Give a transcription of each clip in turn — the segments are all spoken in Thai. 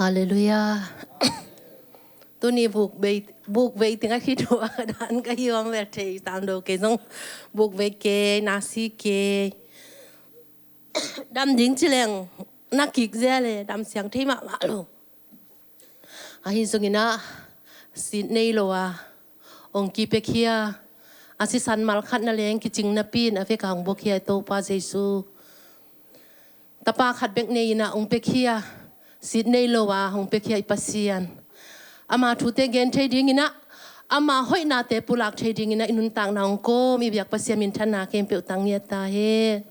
Hallelujah. Tuni buk bait tinga kitua dan kayong verte tando ke song buk bait ke nasi ke dam ding chileng nakik zele dam siang thema malo ahi sungina Sydney loa ong ki pekia asisan malkhat na leng ki Cing na pin ave kang bokia to pa Jesu tapa khat bek nei na ong pekia Sydney loa ong pekia ipasian ama thute gen thei dingina ama hoi na te pulak thei dingina inun tang na ong ko mi biak pasia min thana kem pe utang nia ta he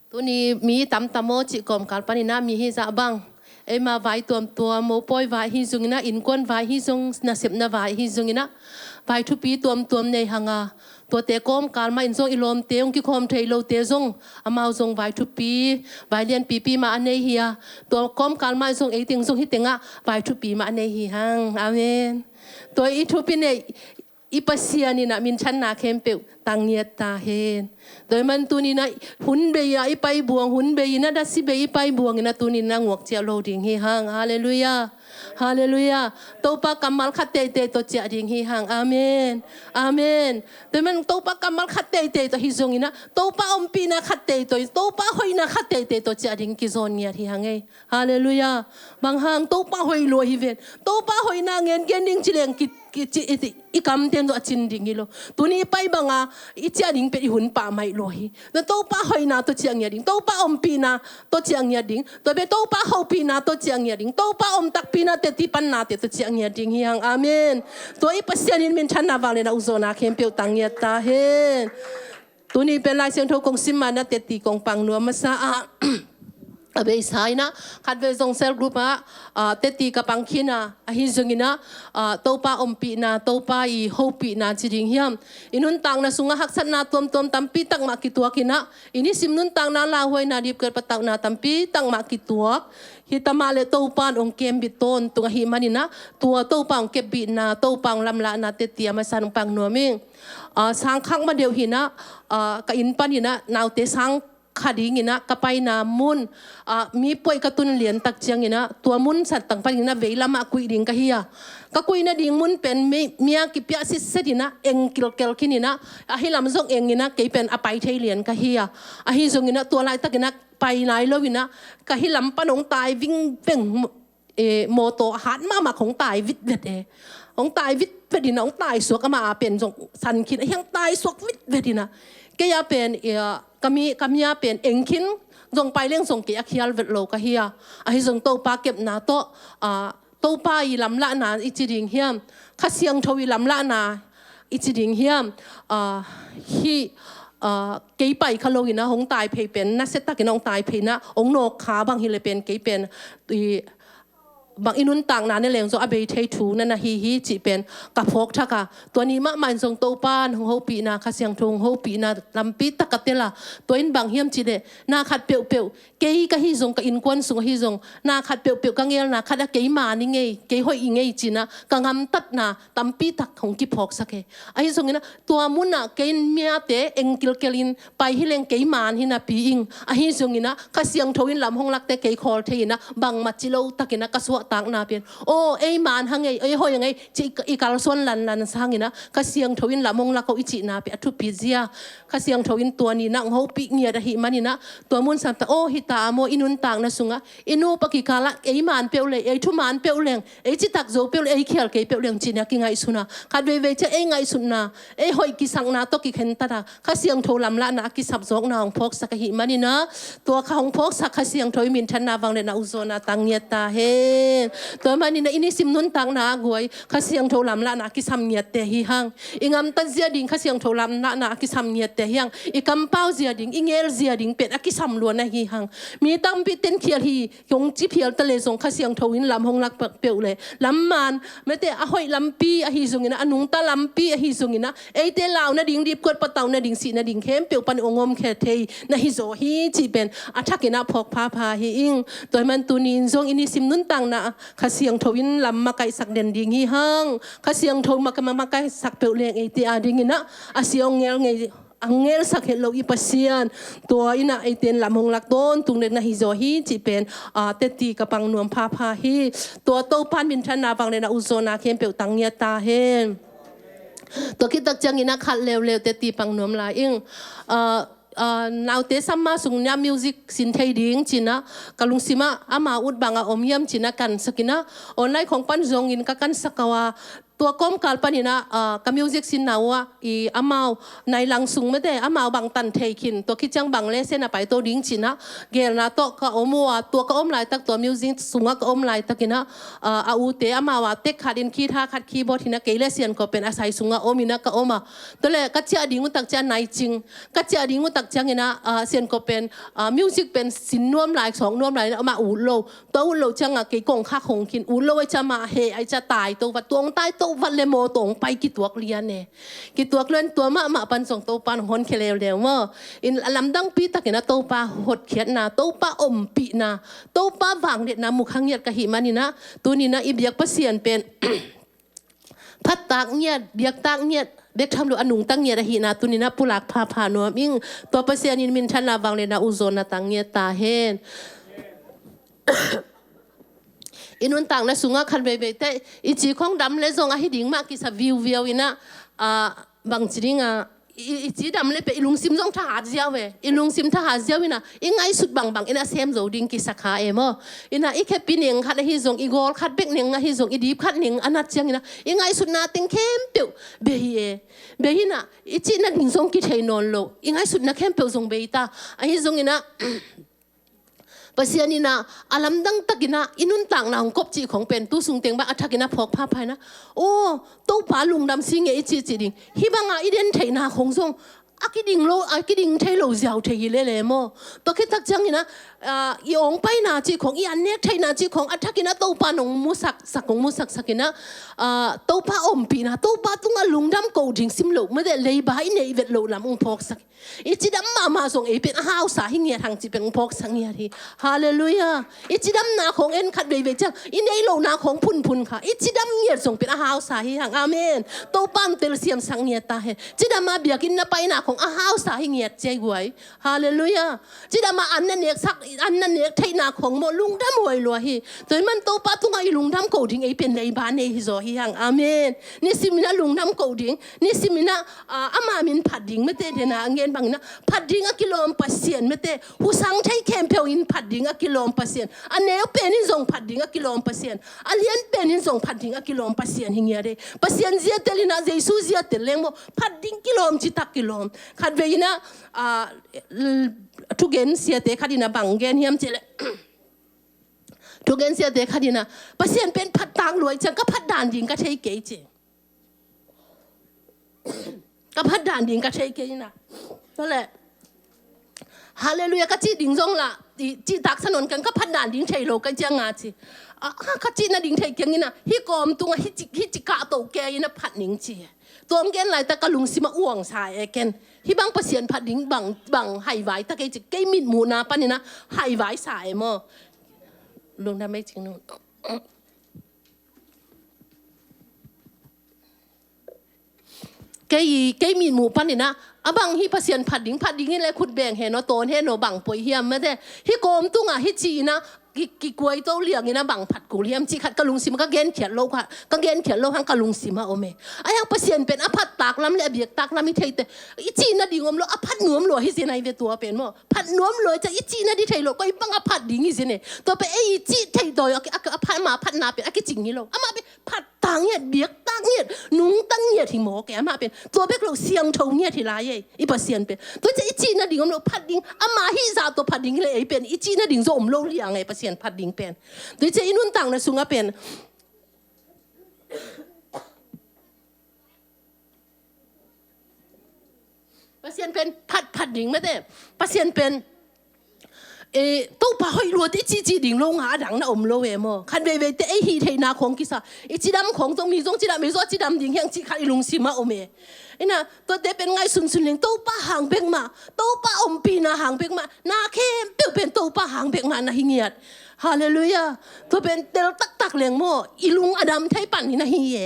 tuni mi tam tamo chi kom kal panina mi hi za bang ema vai tuam tua mo poi vai hi zungina in kon vai hi zung na sep na vai hi zungina vai thu pi tuam nei hanga to te kom kal ma in zong ilom te ong ki khom thei lo te zong amao zong vai thu pi vai lian pi ma ane hia to kom kal ma zong e ting zong hi tenga vai thu pi ma ane hi hang amen to I thu pi ne ipasia ni na min chan na kem pe tang nia ta hen doi man tu ni na hun be ya ipai buang hun be na da si be ipai buang na tu ni na ngok chia lo ding hi hang hallelujah hallelujah to pa kamal khate te to chia ding hi hang amen amen doi man to pa kamal khate te to hi zong ina to pa om pi na khate to pa hoi na khate te to chia ding ki zon nia hi hang ei hallelujah bang hang to pa hoi lo hi ven to pa hoi na ngen gen ding chileng ki ikam ten do achin ding ilo tuni pai banga ichia ding pe hun pa mai lohi na to pa hoi na to chiang ya ding to pa om pi na to chiang ya ding to be to pa ho pi na to chiang ya ding to pa om tak pi na te ti pan na te to chiang ya ding hiang amen to I pasian in min chan na wang le na uzona kem pe tang ya ta hen tuni pe lai siang tho kong sim na te ti kong pang nuam ma sa a abe sai na khat ve zong sel group a te ti ka pang khina a hi zungina to pa om pi na to pa I ho pi na chi ding hiam inun tang na sunga hak sat na tom tampi tak ma ki tua kina ini sim nun tang na la hoi na dip ker patak na tampi tak ma ki tua hi tamale to pan ong kem bi ton tunga hi manina tua to pang ke bi na to pang lam la na te ti ma san pang no ming sang khang ma deu hi na ka in pan hi na naw te sang khading ina kapay na mun mi poy katun lian tak chiang ina tua mun sat tang pan ina veila ma kui ding kahia ka kui na ding mun pen mia ki pya si sedina eng kel kinina ahilam zong eng ina ke pen apai thei lian kahia ahi zong ina tua lai tak ina pai nai lo ina kahilam panong tai ving peng moto hat ma khong tai vit vet ong tai vit vedina ong tai suak ma pen zong san kin hiang tai suak vit vedina ke ya pen kami ya pen engkin zong pai leng zong ke akhial vet lo ka hia a hi zong to pa kep na to pa I lam la na I chi ding hiam kha siang tho I lam la na I chi ding hiam hi ke pai khalo ina hong tai phei pen na set ta ke nong tai phei na ong no kha bang hi le pen ke pen bang inun tang na ne leng zo abe thei thu na hi chi pen ka phok thaka to ni ma man zong to pan hong ho pi na kha siang thong ho pi na lampi takatela to in bang hiam chi de na khat peu ke ka hi zong ka in kon sung hi zong na khat peu ka ngel na khat ke ma ni ngei ke hoi I ngei chi na ka ngam tat na tampi tak hong ki phok sake ai zong ina to mun na ke mia te engkil kelin pai hi leng ke man hi na pi ing a hi zong ina kha siang thoin lam hong lak te ke khol the ina bang ma chi lo takina ka so tang na pen ei man hangai ei hoi ngai chi I KALSUAN lan sangina ka siang thoin lamong la ko I chi na pe athu pi zia ka siang thoin to ni nang ho pi ngia da hi manina to mun sam ta hi ta mo inun tang na sunga inu paki kala ei man pe le ei thu man pe leng ei chi THUKZAW pe le ei khel ke pe leng chi na ki ngai suna khat ve che ei ngai sunna ei hoi ki sang na to ki khen ta da ka siang tho lam la na ki sap jok na ong phok sa ka hi manina to ka hong phok sa ka siang thoi min than na wang le na uzona tang ngia ta he to mani na ini sim nun tang na goi khasiang tho lam la na ki sam nia te hi hang ingam ta zia ding khasiang tho lam na ki sam nia te hiang ikam pau zia ding ingel zia ding pet aki sam lo na hi hang mi tam pi ten khial hi yong chi phial ta le zong khasiang tho in lam hong lak pe le lam man me te a hoi lam pi a hi zong ina anung ta lam pi a hi zong ina ei te law na ding dip kot pataw na ding si na ding khem pe pan ongom khe thei na hi zo hi chi ben athakina phok pha hi ing toy man tunin zong ini sim nun tang na khasiang thoin lam ma kai sak den ding hi hang khasiang tho ma kai sak pe leng ei te a ding ina a siong ngel ngei angel sakit lo ipasian tua ina iten lam hong lak don tung nek na hi zo hi chi pen teti kapang nuam pha hi tua Topan min than na bang le na uzona khem pe tang ya ta hen tua kitak chang ina khat lew teti pang nuam la ing now te sama sung nya music sin thai ding china kalung sima ama ut banga omyam china kan sakina online khong pan zong in ka kan sakawaตัวก้มการปนินะกับมิวสิกสินาวะอีอามาในลังสุงไม่ได้อามาบังตันเทคินตัวคิดจังบังเลเซนไปตัวดิ้งชินะเกลนะตัวก็อมัวตัวก็อมลายตักตัวมิวสิกสุงก็อมลายตักนะอูเตอามาว่าเต็กขัดอินคีท่าขัดคีย์บอร์ดที่นะเกลเซียนก็เป็นอาศัยสุงก็อมินะก็อมาตัวเลยกัจจาดิ้งตักจานายจริงกัจจาดิ้งตักจังนะเซียนก็เป็นมิวสิกเป็นสินนวมลายสองนวมลายเอามาอูโลตัวอูโลจังเกกงข้าคงคินอูโลไอจะมาเฮไอจะตายตัวตัวตายตัววันเลโมตงไปกี่ตัวเรียนเนี่ยกี่ตัวเรียนตัวมาปันส่งตัวปันหอนเคลเร็วว่าอินลำดังปีตะเกินนะตัวปาหดเขียนนะตัวปาอมปีนะตัวปาวางเด็ดนะมุขังเงียดกะหิมันนี่นะตัวนี้นะอีเบียกเปอร์เซียนเป็นพัดตากเงียดเบียกตากเงียดเบ็ดทำดูอนุงตั้งเงียดหินะตัวนี้นะปุลักพาหนัวมิ่งตัวเปอร์เซียนนี่มินชันลาวางเลยนะอุโซนนะตั้งเงียดตาเฮนอินุนต่างนะสุงะคันเบเตอีจีของดำเลยส่งอาหิดิ่งมากกิสวิวอินะบางจีงอีจีดำเลยไปอีลุงซิมส่งทหารเจ้าเวอีลุงซิมทหารเจ้าอินะอีไงสุดบางอินะเซมโจดิ่งกิสขาเอมอินะอีแค่ปีหนึ่งคัดให้ส่งอีโกลคัดเบกหนึ่งให้ส่งอีดีคัดหนึ่งอันนั้นเจ้าอินะอีไงสุดนาติงเข้มเปียวเบยนะอีจีนั่งดิ่งส่งกิเทนอนโลอีไงสุดนักเข้มเปียวส่งเบยตาไอ้ส่งอินะภาษานี่นะอารมณ์ดังตะกินะอินุนต่างนาของกบจีของเป็นตู้สุงเตียงบ้าอัฐกินะพอกผ้าไปนะโอ้ตู้ผาลุงดำสิงเอจีจีดิ่งฮิบังอาอีเดนไทยนาของทรงอากิดิ่งโลอากิดิ่งไทยโลเจ้าไทยเล่เล่โมตัวคิดทักจังนี่นะอีองไปนาจีของอีอันเนี้ยไทยนาจีของอัฐกินะตู้ผาหนองมุสักของมุสักกินะตู้ผาอมปีนะตู้ผาตุ้งอาลุงดำกูดิ่งซิมโลไม่ได้เลยบายในเวทโลลำองพอกสักอีจีดำมาส่งเอเป็นห้าวสาหิเงียทางจีเป็นพกสังเงียทีฮาเลลูยาอีจีดำนาของเอ็นขัดเบยจังอีในโลนาของพุนค่ะอีจีดำเงียส่งเป็นห้าวสาหิหังอาเมนโตปันเตลเซียมสังเงียตาเฮจีดำมาเบียกินนาไปนาของห้าวสาหิเงียใจหวยฮาเลลูยาจีดำมาอันนั้นเนียสักอันนั้นเนียไทยนาของโมลุงดำหวยลัวฮีโดยมันโตปัตุงไอลุงดำกูดิ่งไอเป็นในบ้านในฮิโซฮิหังอาเมนนี่สิมินะลุงดำกูดิ่งนี่สิมินะอามามินผัดดิ่งไม่เตเดนาเงียบางนะพัดดิ้งกิโลมปัสเซียนไม่เตะหูสังใช้แคมเปญอินพัดดิ้งกิโลมปัสเซียนอันเนี้ยเป็นอินส่งพัดดิ้งกิโลมปัสเซียนอันเลี้ยนเป็นอินส่งพัดดิ้งกิโลมปัสเซียนหิงเงี้ยเดปัสเซียนเสียเตลินะเจสุเสียเตลิงโมพัดดิ้งกิโลมจิตกิโลมขัดเวยินะทุกเกนเสียเตขัดดินะบังเกนเฮียมเจเลทุกเกนเสียเตขัดดินะปัสเซียนเป็นพัดต่างรวยจังก็พัดด่านดิ้งก็ใช้เกยเจก็พัดด่านดิ้งก็ใช้เกยนะนั่นแหละฮาเลลูยาก็จีดิ่งจงละจีตักถนนกันก็พัดด่านดิ่งไทยโลกันจังงาจีก็จีน่ะดิ่งไทยเก่งนี่นะฮิกอมตัวฮิจิกะโตแกยินะพัดดิ่งจีตัวเกนไหลตะกะลุงสิมาอ้วงสายเกนฮิบังเปอร์เซียนพัดดิ่งบังไฮไว้ตะเกจิเกมิดหมูนาปะนี่นะไฮไว้สายมั้งลุงทำไม่จริงนู่นเกยมีหมูปันนี่นะบังฮิเปอร์เซียนผัดดิ้งนี่เลยขุดแบ่งเห็นเนาะโตนเห็นเนาะบังป่วยเฮียมไม่ได้ฮิโกมตุ้งฮิจีนะกิกวยโตเลี้ยงนี่นะบังผัดกูเฮียมจีขัดกะลุงสิมก็เกณฑ์เขียนโลค่ะก็เกณฑ์เขียนโลหังกะลุงสิมาโอเมไอ้ยังเปอร์เซียนเป็นผัดตากลำเลียเบียกตากลำมิเทยเตอีจีนะดิ่งอมโลผัดหนวมโลฮิสินายเวตัวเป็นมั้งผัดหนวมโลจะอีจีนะดิเทยโลก็อีบังผัดดิ้งฮิสิเนี่ยตัวเป็นไอ้จีเทยโดยผัดมาผัดนาเป็นกิจิงนี่โลมาเป็นผัดต่างเนี่ยเบียกต่างเนี่ยนุ่งตั้งเนี่ยที่หมอแกมาเป็นตัวเป็นเราเสียงโถเนี่ยที่ลายอีเปอร์เซียนเป็นตัวจะอีจีนะดิ่งอมโลผัดดิ้งมาฮิซาตัวผัดดิ้งเลยเป็นอีจีนะดิ่งโซมโลเลี้ยงไอ้เปอร์เซียนผัดดิ้งเป็นโดยจะอินุนต่างนะสุงะเป็นเปอร์เซียนเป็นผัดดิ่งไม่ได้เปอร์เซียนเป็นตู้ปลาหอยรัวที่จีดิ่งลงหาดังนะอมโลเวมคันเวแต่ไอฮีเทนาของกิสาไอจีดำของตรงมีตรงจีดำมีจีดำดิ่งยังจีขัดลุงซิมาอมไอน่ะตัวเด็กเป็นไงสุนเลี้ยงตู้ปลาหางเบงมาตู้ปลาอมปีนาหางเบงมานาเข้มเปรี้ยวเป็นตู้ปลาหางเบงมานะฮิเงียดฮาเลลูยาตัวเป็นเตลตักเลี้ยงโมอีลุงอดัมไทยปั่นนี่นะฮิเย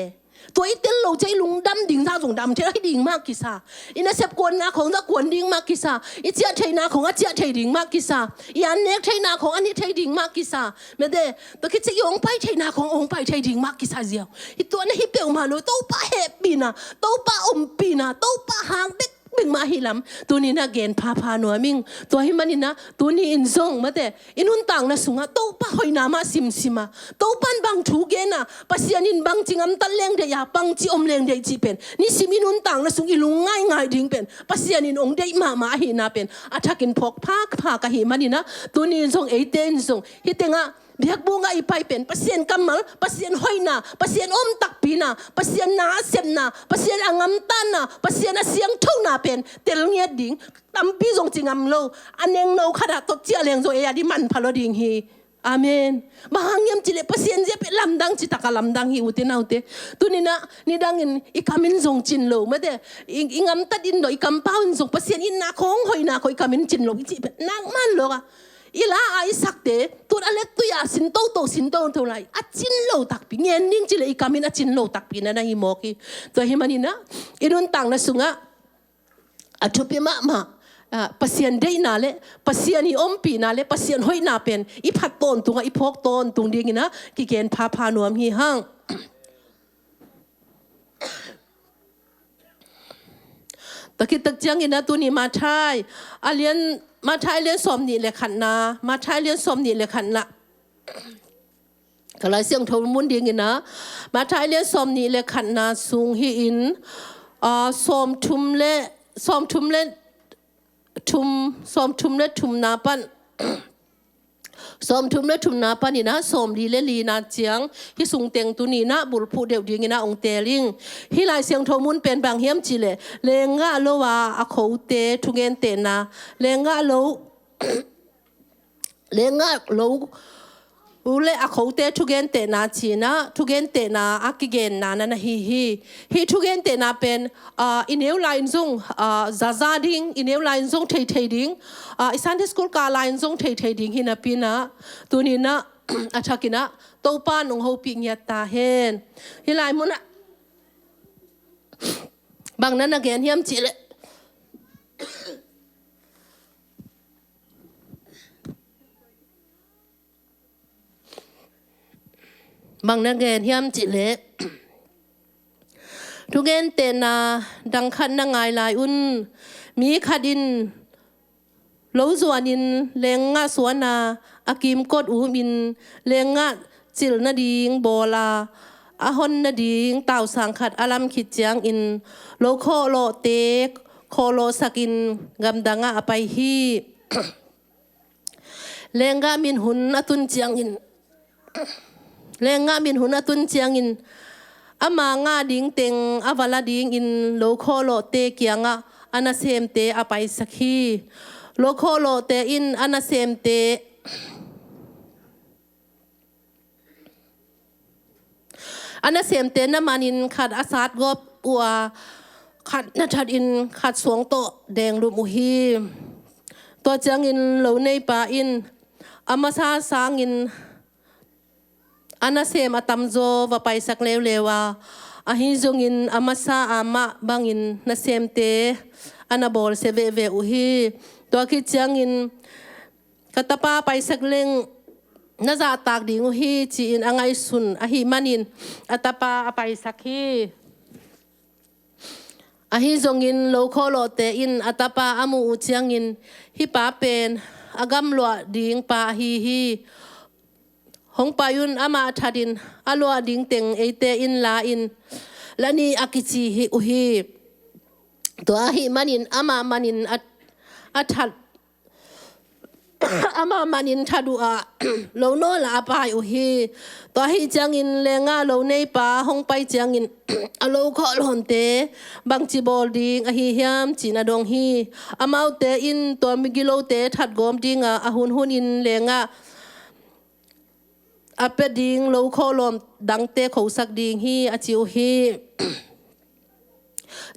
ตัวอีเตลโลใจลุงดำดิ่งท่าส่งดำเทให้ดิ่งมากกิซาอินาเซปกวนนาของตะกวนดิ่งมากกิซาอิเจียเทนาของอาเจียเทดิ่งมากกิซายันเนกเทนาของอันนี้เทดิ่งมากกิซาเมื่อเดตะคิดจะยงไปเทนาขององไปเทดิ่งมากกิซาเจียวอีตัวนี้ฮิเปียวมาเลยโตป้าเฮปีนาโตป้าอมปีนาโตป้าหางเด็กบิงมาฮิลำตัวนี้นะเกณฑ์พาหนัวมิงตัวให้มันนี่นะตัวนี้อินซงมาแต่อินุนต่างนะสุงะโตป้าหอยนามาซิมะโตปันบางถูเกนะปัสยานินบางจิงอัมตันเลงเดียปังจิอมเลงเดียจีเป็นนี่ซิมินุนต่างนะสุงอิลุงง่ายดิ่งเป็นปัสยานินองเดียมาหินาเป็นอาทักินพกพากะหิมันนี่นะตัวนี้อินซงเอเตนซงฮิเตงะเบียกbunga ipay pen pasien kamal pasien hoina pasien takpina pasien na semna pasien angamtana pasien asiang thona pen telngia ding tampi jong chingam lo aneng no khada to chia leng zo e adi man phalo ding hi amen mahangyam chile pasien je pe lamdang chi taka lamdang hi ute na ute tunina ni dangin ikamin jong chin lo mate ingam tadin do ikam paun jong pasien in na khong hoina ko ikamin chin lo chi nang man lo ka ila ai sakte tut alek tu ya sin to lai a chin lo tak pi ngen ning chile ikamin a chin lo tak pi na hi moki to hi manina inun tang na sunga a thupi ma pasien dei na le pasien hi om pi na le pasien hoi na pen i phat ton tunga i phok ton tung ding ina ki ken pha nuam hi hangตะกิดตะเจียงอินะตัวนี้มาใช้อาเลียนมาใช้เลียนสมนี่เลยขันนามาใช้เลียนสมนี่เลยขันละก็เลยเสียงโทมุนดีงินะมาใช้เลียนสมนี่เลยขันนาสูงหินสมทุมเล่ทุมนาปันสมทุมและทุมนาปานี่นะสมลีเลลีนาเจียงที่สุงเต็งตุนีนะบุรพูเดียวดีงินะองเตลิงที่ลายเสียงโทมุนเป็นบางเฮียมจิเลเลงะโลวาอโคเตทุเกนเตนาเลงะโลอุเลอโคเตทุเกนเตนาจีนะทุเกนเตนาอากิเกนนานะฮีทุเกนเตนาเป็นอินเนลไลน์ซงซาดิงอินเนลไลน์ซงเทดิงอิสันที่สกูลกาไลน์ซงเทดิงฮินาปีนะตัวนี้นะอาชักินะโตปานองโฮปิงยาตาเฮนฮิไลมุนะบางนั้นนะแกนเฮียมจิเลบางนักเรียนเฮียมจิเลทุกเกนเตนาดังขันนังไงลายอุ่นมีขัดินโลจวนินเลงงะสวนาอากิมกดอูมินเลงงะจิลนาดิงโบลาอาฮอนนาดิงเต่าสังขัดอลัมขิดเจียงอินโลโคโลเตกโคโลสกินกำดังะไปฮีเลงกะมินหุนอตุนเจียงอินเลงะมินหุนตุนเจียงอินอามางาดิงเต็งอาวาลาดิงอินโลโคโลเตเกียงะอานาเซมเตอไปสักฮีโลโคโลเตอินอานาเซมเตอานาเซมเตนมานินขัดอาซาดกบอัวขัดนัทัดอินขัดสวงโตแดงรูมุฮีตัวเจียงอินโลในป่าอินอามาซาสางอินอานาเซมาตัมโจว่าไปสักเลวอาฮิจงอินอามาซาอามาบังอินนาเซมเตอานาบอลเซเวอุฮีตัวคิดจังอินกัตปาไปสักเลงนาจาตากดิงอุฮีจีอินอ่างไอซุนอาฮิมันินอัตปาไปสักฮีอาฮิจงอินโลโคโลเตอินอัตปาอามูอุจังอินฮิปาเป็นอากำลัวดิงปาฮีหงปายุนอามาทัดินอาลัวดิงเต็งเอเตอินลาอินและนี่อากิจีฮิอุฮีตัวฮิมันินอามามันินอัทัดอามามันินทัดูอาโลโนลาปายอุฮีตัวฮิจังอินเลงาโลเนปาหงไปจังอินอโลโคโลนเตบังจิบอลดิงอฮิเฮียมจีนาดงฮีอามาเตอินตัวมิกิโลเตทัดกอมดิงอาหุนอินเลงาอาเป็ดดิงโลโคลมดังเตะเขาสักดิงฮีอาจิวฮี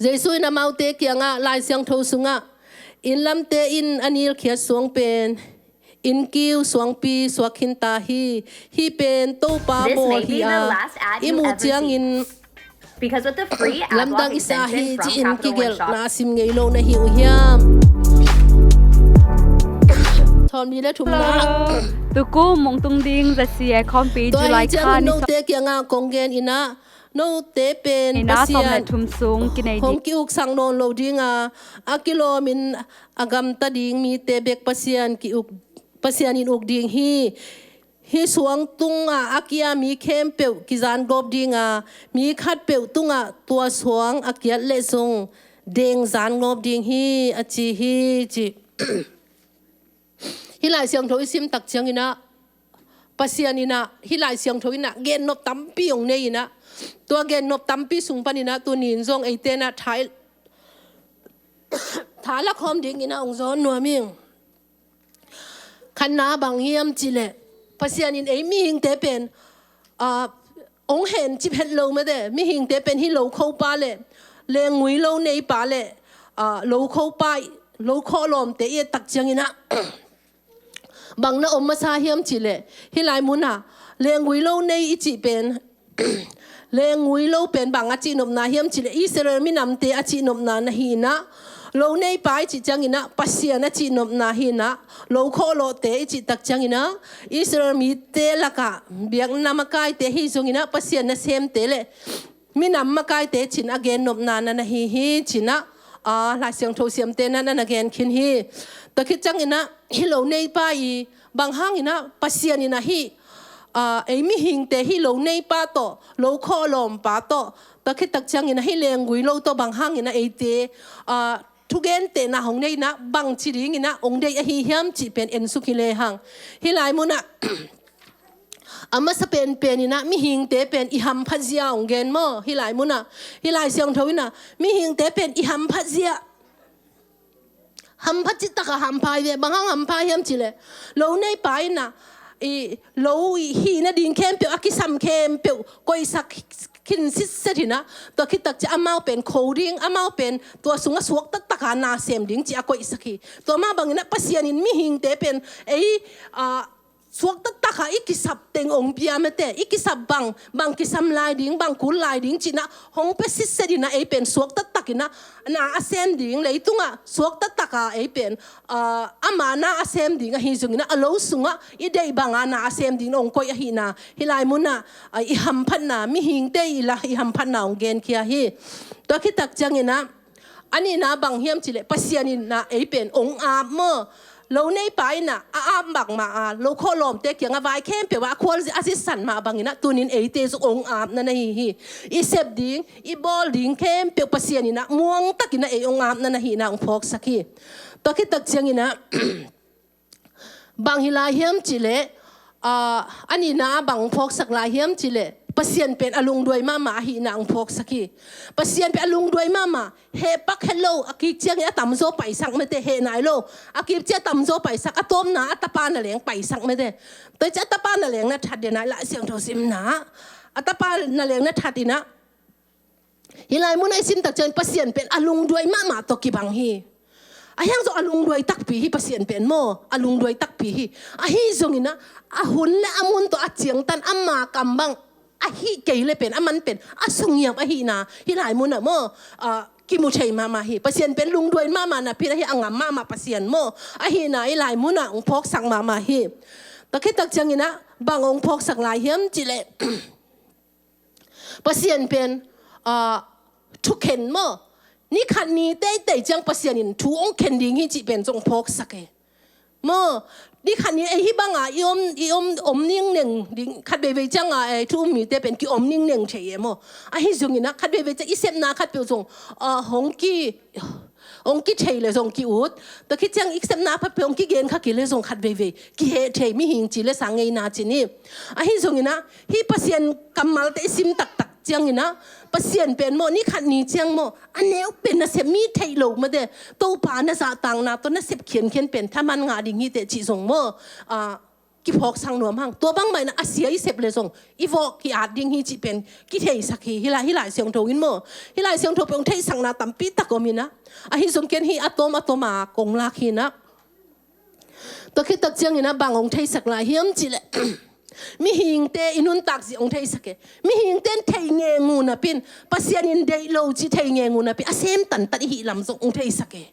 เจสุยนามาเตะเกียงะลายเสียงโทสุงะอินลำเตะอินอันนี้เขียนสวงเป็นอินกิวสวงปีสวกินตาฮีเป็นโตปาโบฮีอาอิมูเจียงอิน Because with the free ad block extension from Capital One Shop, nasim ngay lo na hiu hiam. Thon mi le thum na. Tu ko mong tung ding the sia kompi July khan no te kya nga kongen ina. No te pen pasian thum sung kinai hong ki uk sang non lo dinga akilo min agam ta ding mi te bek pasian ki uk pasian in uk ding hi suang tunga akia mi kem pe ki zan gob dinga mi khat pe tunga tua suang akia le song deng zan gob ding hi achi hi chi hi lai siang thoi sim tak chang ina pasian ina hi lai siang thoi ina gen nop tam pi ong nei inaตัวเกนนบตั้มปีสูงปนินะตัวนินซงไอเตนะท้ายละคอมดิ้งอินะองซอนนัวมิงขันนาบางเฮียมจิเลภาษาอินไอมีหิงเตเป็นองเห็นจิบเห็ดโลมาเดมีหิงเตเป็นที่โลเข้าป้าเลยเลงวิโลในป้าเลยโลเข้าป้าโลข้อลมเตะตักจังอินะบางน่ะอมมาซาเฮียมจิเลที่ลายมุนะเลงวิโลในอิจิเป็นเลงวิโลเป็นบางอาจีนบนาเฮียมจิเลอิสราเอลมีนำเตอาจีนบนานะฮีนะโลในป่ายจิจังอินะปัสเซียนอาจีนบนาฮีนะโลโคโลเตจิตักจังอินะอิสราเอลมีเตละกะเบียงนามกายเตฮิซงอินะปัสเซียนนะเซมเตเลมีนามกายเตจินอเกนนบนานะฮีจินะหลายเสียงโทเสียมเตนะนั่นอเกนคินฮีตะคิดจังอินะฮิโลในป่ายบางห้างอินะปัสเซียนอินะฮีไอ้มิหิงเตฮิโลในป้าโตโลคอลมป้าโตตะคิดตักจังอินะให้เลงกุยโลโตบางห้างอินะไอเตทุกเกนเตนะหงในนะบางชีริงอินะองเดยฮิเฮียมจีเป็นเอ็นสุกิเลหังฮิลายมุนะอามาสเปนเป็นอินะมิหิงเตเป็นอิฮัมพัซยาองเกนโมฮิลายมุนะฮิลายเสียงทวินะมิหิงเตเป็นอิฮัมพัซยาฮัมพัจิตะกะฮัมพายเวบางห้างฮัมพายเฮียมจีเลโลในป้ายนะโลฮีนะดิงเข้มเปียวอากิซัมเข้มเปียวก้อยสักขินซิสเสถินะตัวคิดตักจะอามาเป็นโคดิ้งอามาเป็นตัวสุงสวกตักตะกานาเซมดิ้งจะก้อยสักขีตัวมาบางนะปัสยานินมิหิงเตเป็นสวกตักตะกาอีกิสับเต็งองเปียมเตอีกิสับบางกิซัมลายดิ้งบางกุลลายดิ้งจีนะหงเปซิสเสถินะเป็นสวกตักตะกินะนาอาเซมดิ้งเลยตุงะสวกตักตะกาเป็นอามานาอาเซมดิ้งฮิซุงนะอโลสุงะอีเดย์บางนาอาเซมดิ้งองก้อยฮินาฮิลายมุนะอีฮัมพันนามิหิงเตอีละอีฮัมพันนาองเกนเคียฮีตัวคิดตักจังนะอันนี้นะบางเฮียมจิเลปัสยานินะเป็นองอาบเมื่อโลในไปนะอาบักมาโลโคลมเตกียงวายเข้มเปียวว่าควอลอาซิสันมาบางนะตัวนี้เตสุองอาบนั่นฮีอีเซบดิ้งอีบอลดิ้งเข้มเปียวปัสยานินะม่วงตะกินะองอาบนั่นฮีนะองพอกสักฮีตัวคิดตักจังนะบางฮิลาเฮียมจิเลอันนี้นะบางพอกสักลายเฮียมจิเลปัสยานเป็นอลุงด้วยมาฮีนะองพอกสักฮีปัสยานเป็นอลุงด้วยมาเฮปักเฮลโลอากิเจียงตั้มโซไปสักไม่ได้เฮนายโลอากิเจียตั้มโซไปสักต้มนะตะปานน่ะเลี้ยงไปสักไม่ได้แต่จะตะปานน่ะเลี้ยงนะทัดเดนายละเสียงโทซิมนะตะปานน่ะเลี้ยงนะทัดดีนะฮิลายมุนไอซิมตักเจนปัสยานเป็นอลุงด้วยมาตกิบังฮีอายังจะอลุงด้วยตักปีฮีปัสยานเป็นโมอลุงด้วยตักปีฮีฮีซงอินะหุ่นและอามุนตัวเจียงตันมากำบังฮีเกยเลยเป็นมันเป็นสุงเงียบฮีนะฮิลายมุนอะโมกิมุชัยมาฮีปัสยานเป็นลุงด้วยมานะพี่ละฮีอังงามมาปัสยานโมฮีนะฮิลายมุนอะองพกสังมาฮีตะคิดตักจังอินะบางองพกสังลายเฮียมจิเลปัสยานเป็นทุกเข็นโมนี่ขันนี้ได้จังปัสยานินทุองเข็นดิ้งที่จีเป็นจงพกสักโมนี่ขันนี้ที่บางอีอมนิ่งหนึ่งดิ้งขัดเบยจังทุมีได้เป็นกี่อมนิ่งหนึ่งเฉยโมที่จงอินะขัดเบยจะอีเซมนาขัดเปียวจงหงกี้เฉยเลยจงกี่อุดแต่คิดจังอีเซมนาพัดเปียวกี้เกนขัดกี่เลยจงขัดเบยกี่เฉยไม่หิงจีเลยสังเงยนาจีนี่ที่จงอินะที่ปัสยานกำมัลแต่ซิมตักจังอินะปัสยานเป็นโมนี่ขัดนี้จังโมอันนี้เป็นน่ะเสมีไทยโลมาเดโตปาน่ะสะตังนะตัวน่ะเสพเขียนเป็นถ้ามันงาดิ่งฮีเตจิส่งโมกิพอกสังนวมหังตัวบางใบน่ะอาเซียอีเสพเลยส่งอีวอกที่อาจดิ่งฮีจิเป็นกิเทสักฮีฮิลายเสียงโทวินโมฮิลายเสียงโทเป็นไทยสังนาตัมปีตะกอมินะฮิส่งเกนฮีอะโตมากงลาคีนะตัวคิดตักจังอินะบางองไทยสักลายเฮียมจิเล mi hing te inun tak si ong thei sake mi hing ten thei nge ngu na pin pasian in dei lo chi thei nge ngu na pi asem tan tan hi lam zo ong thei sake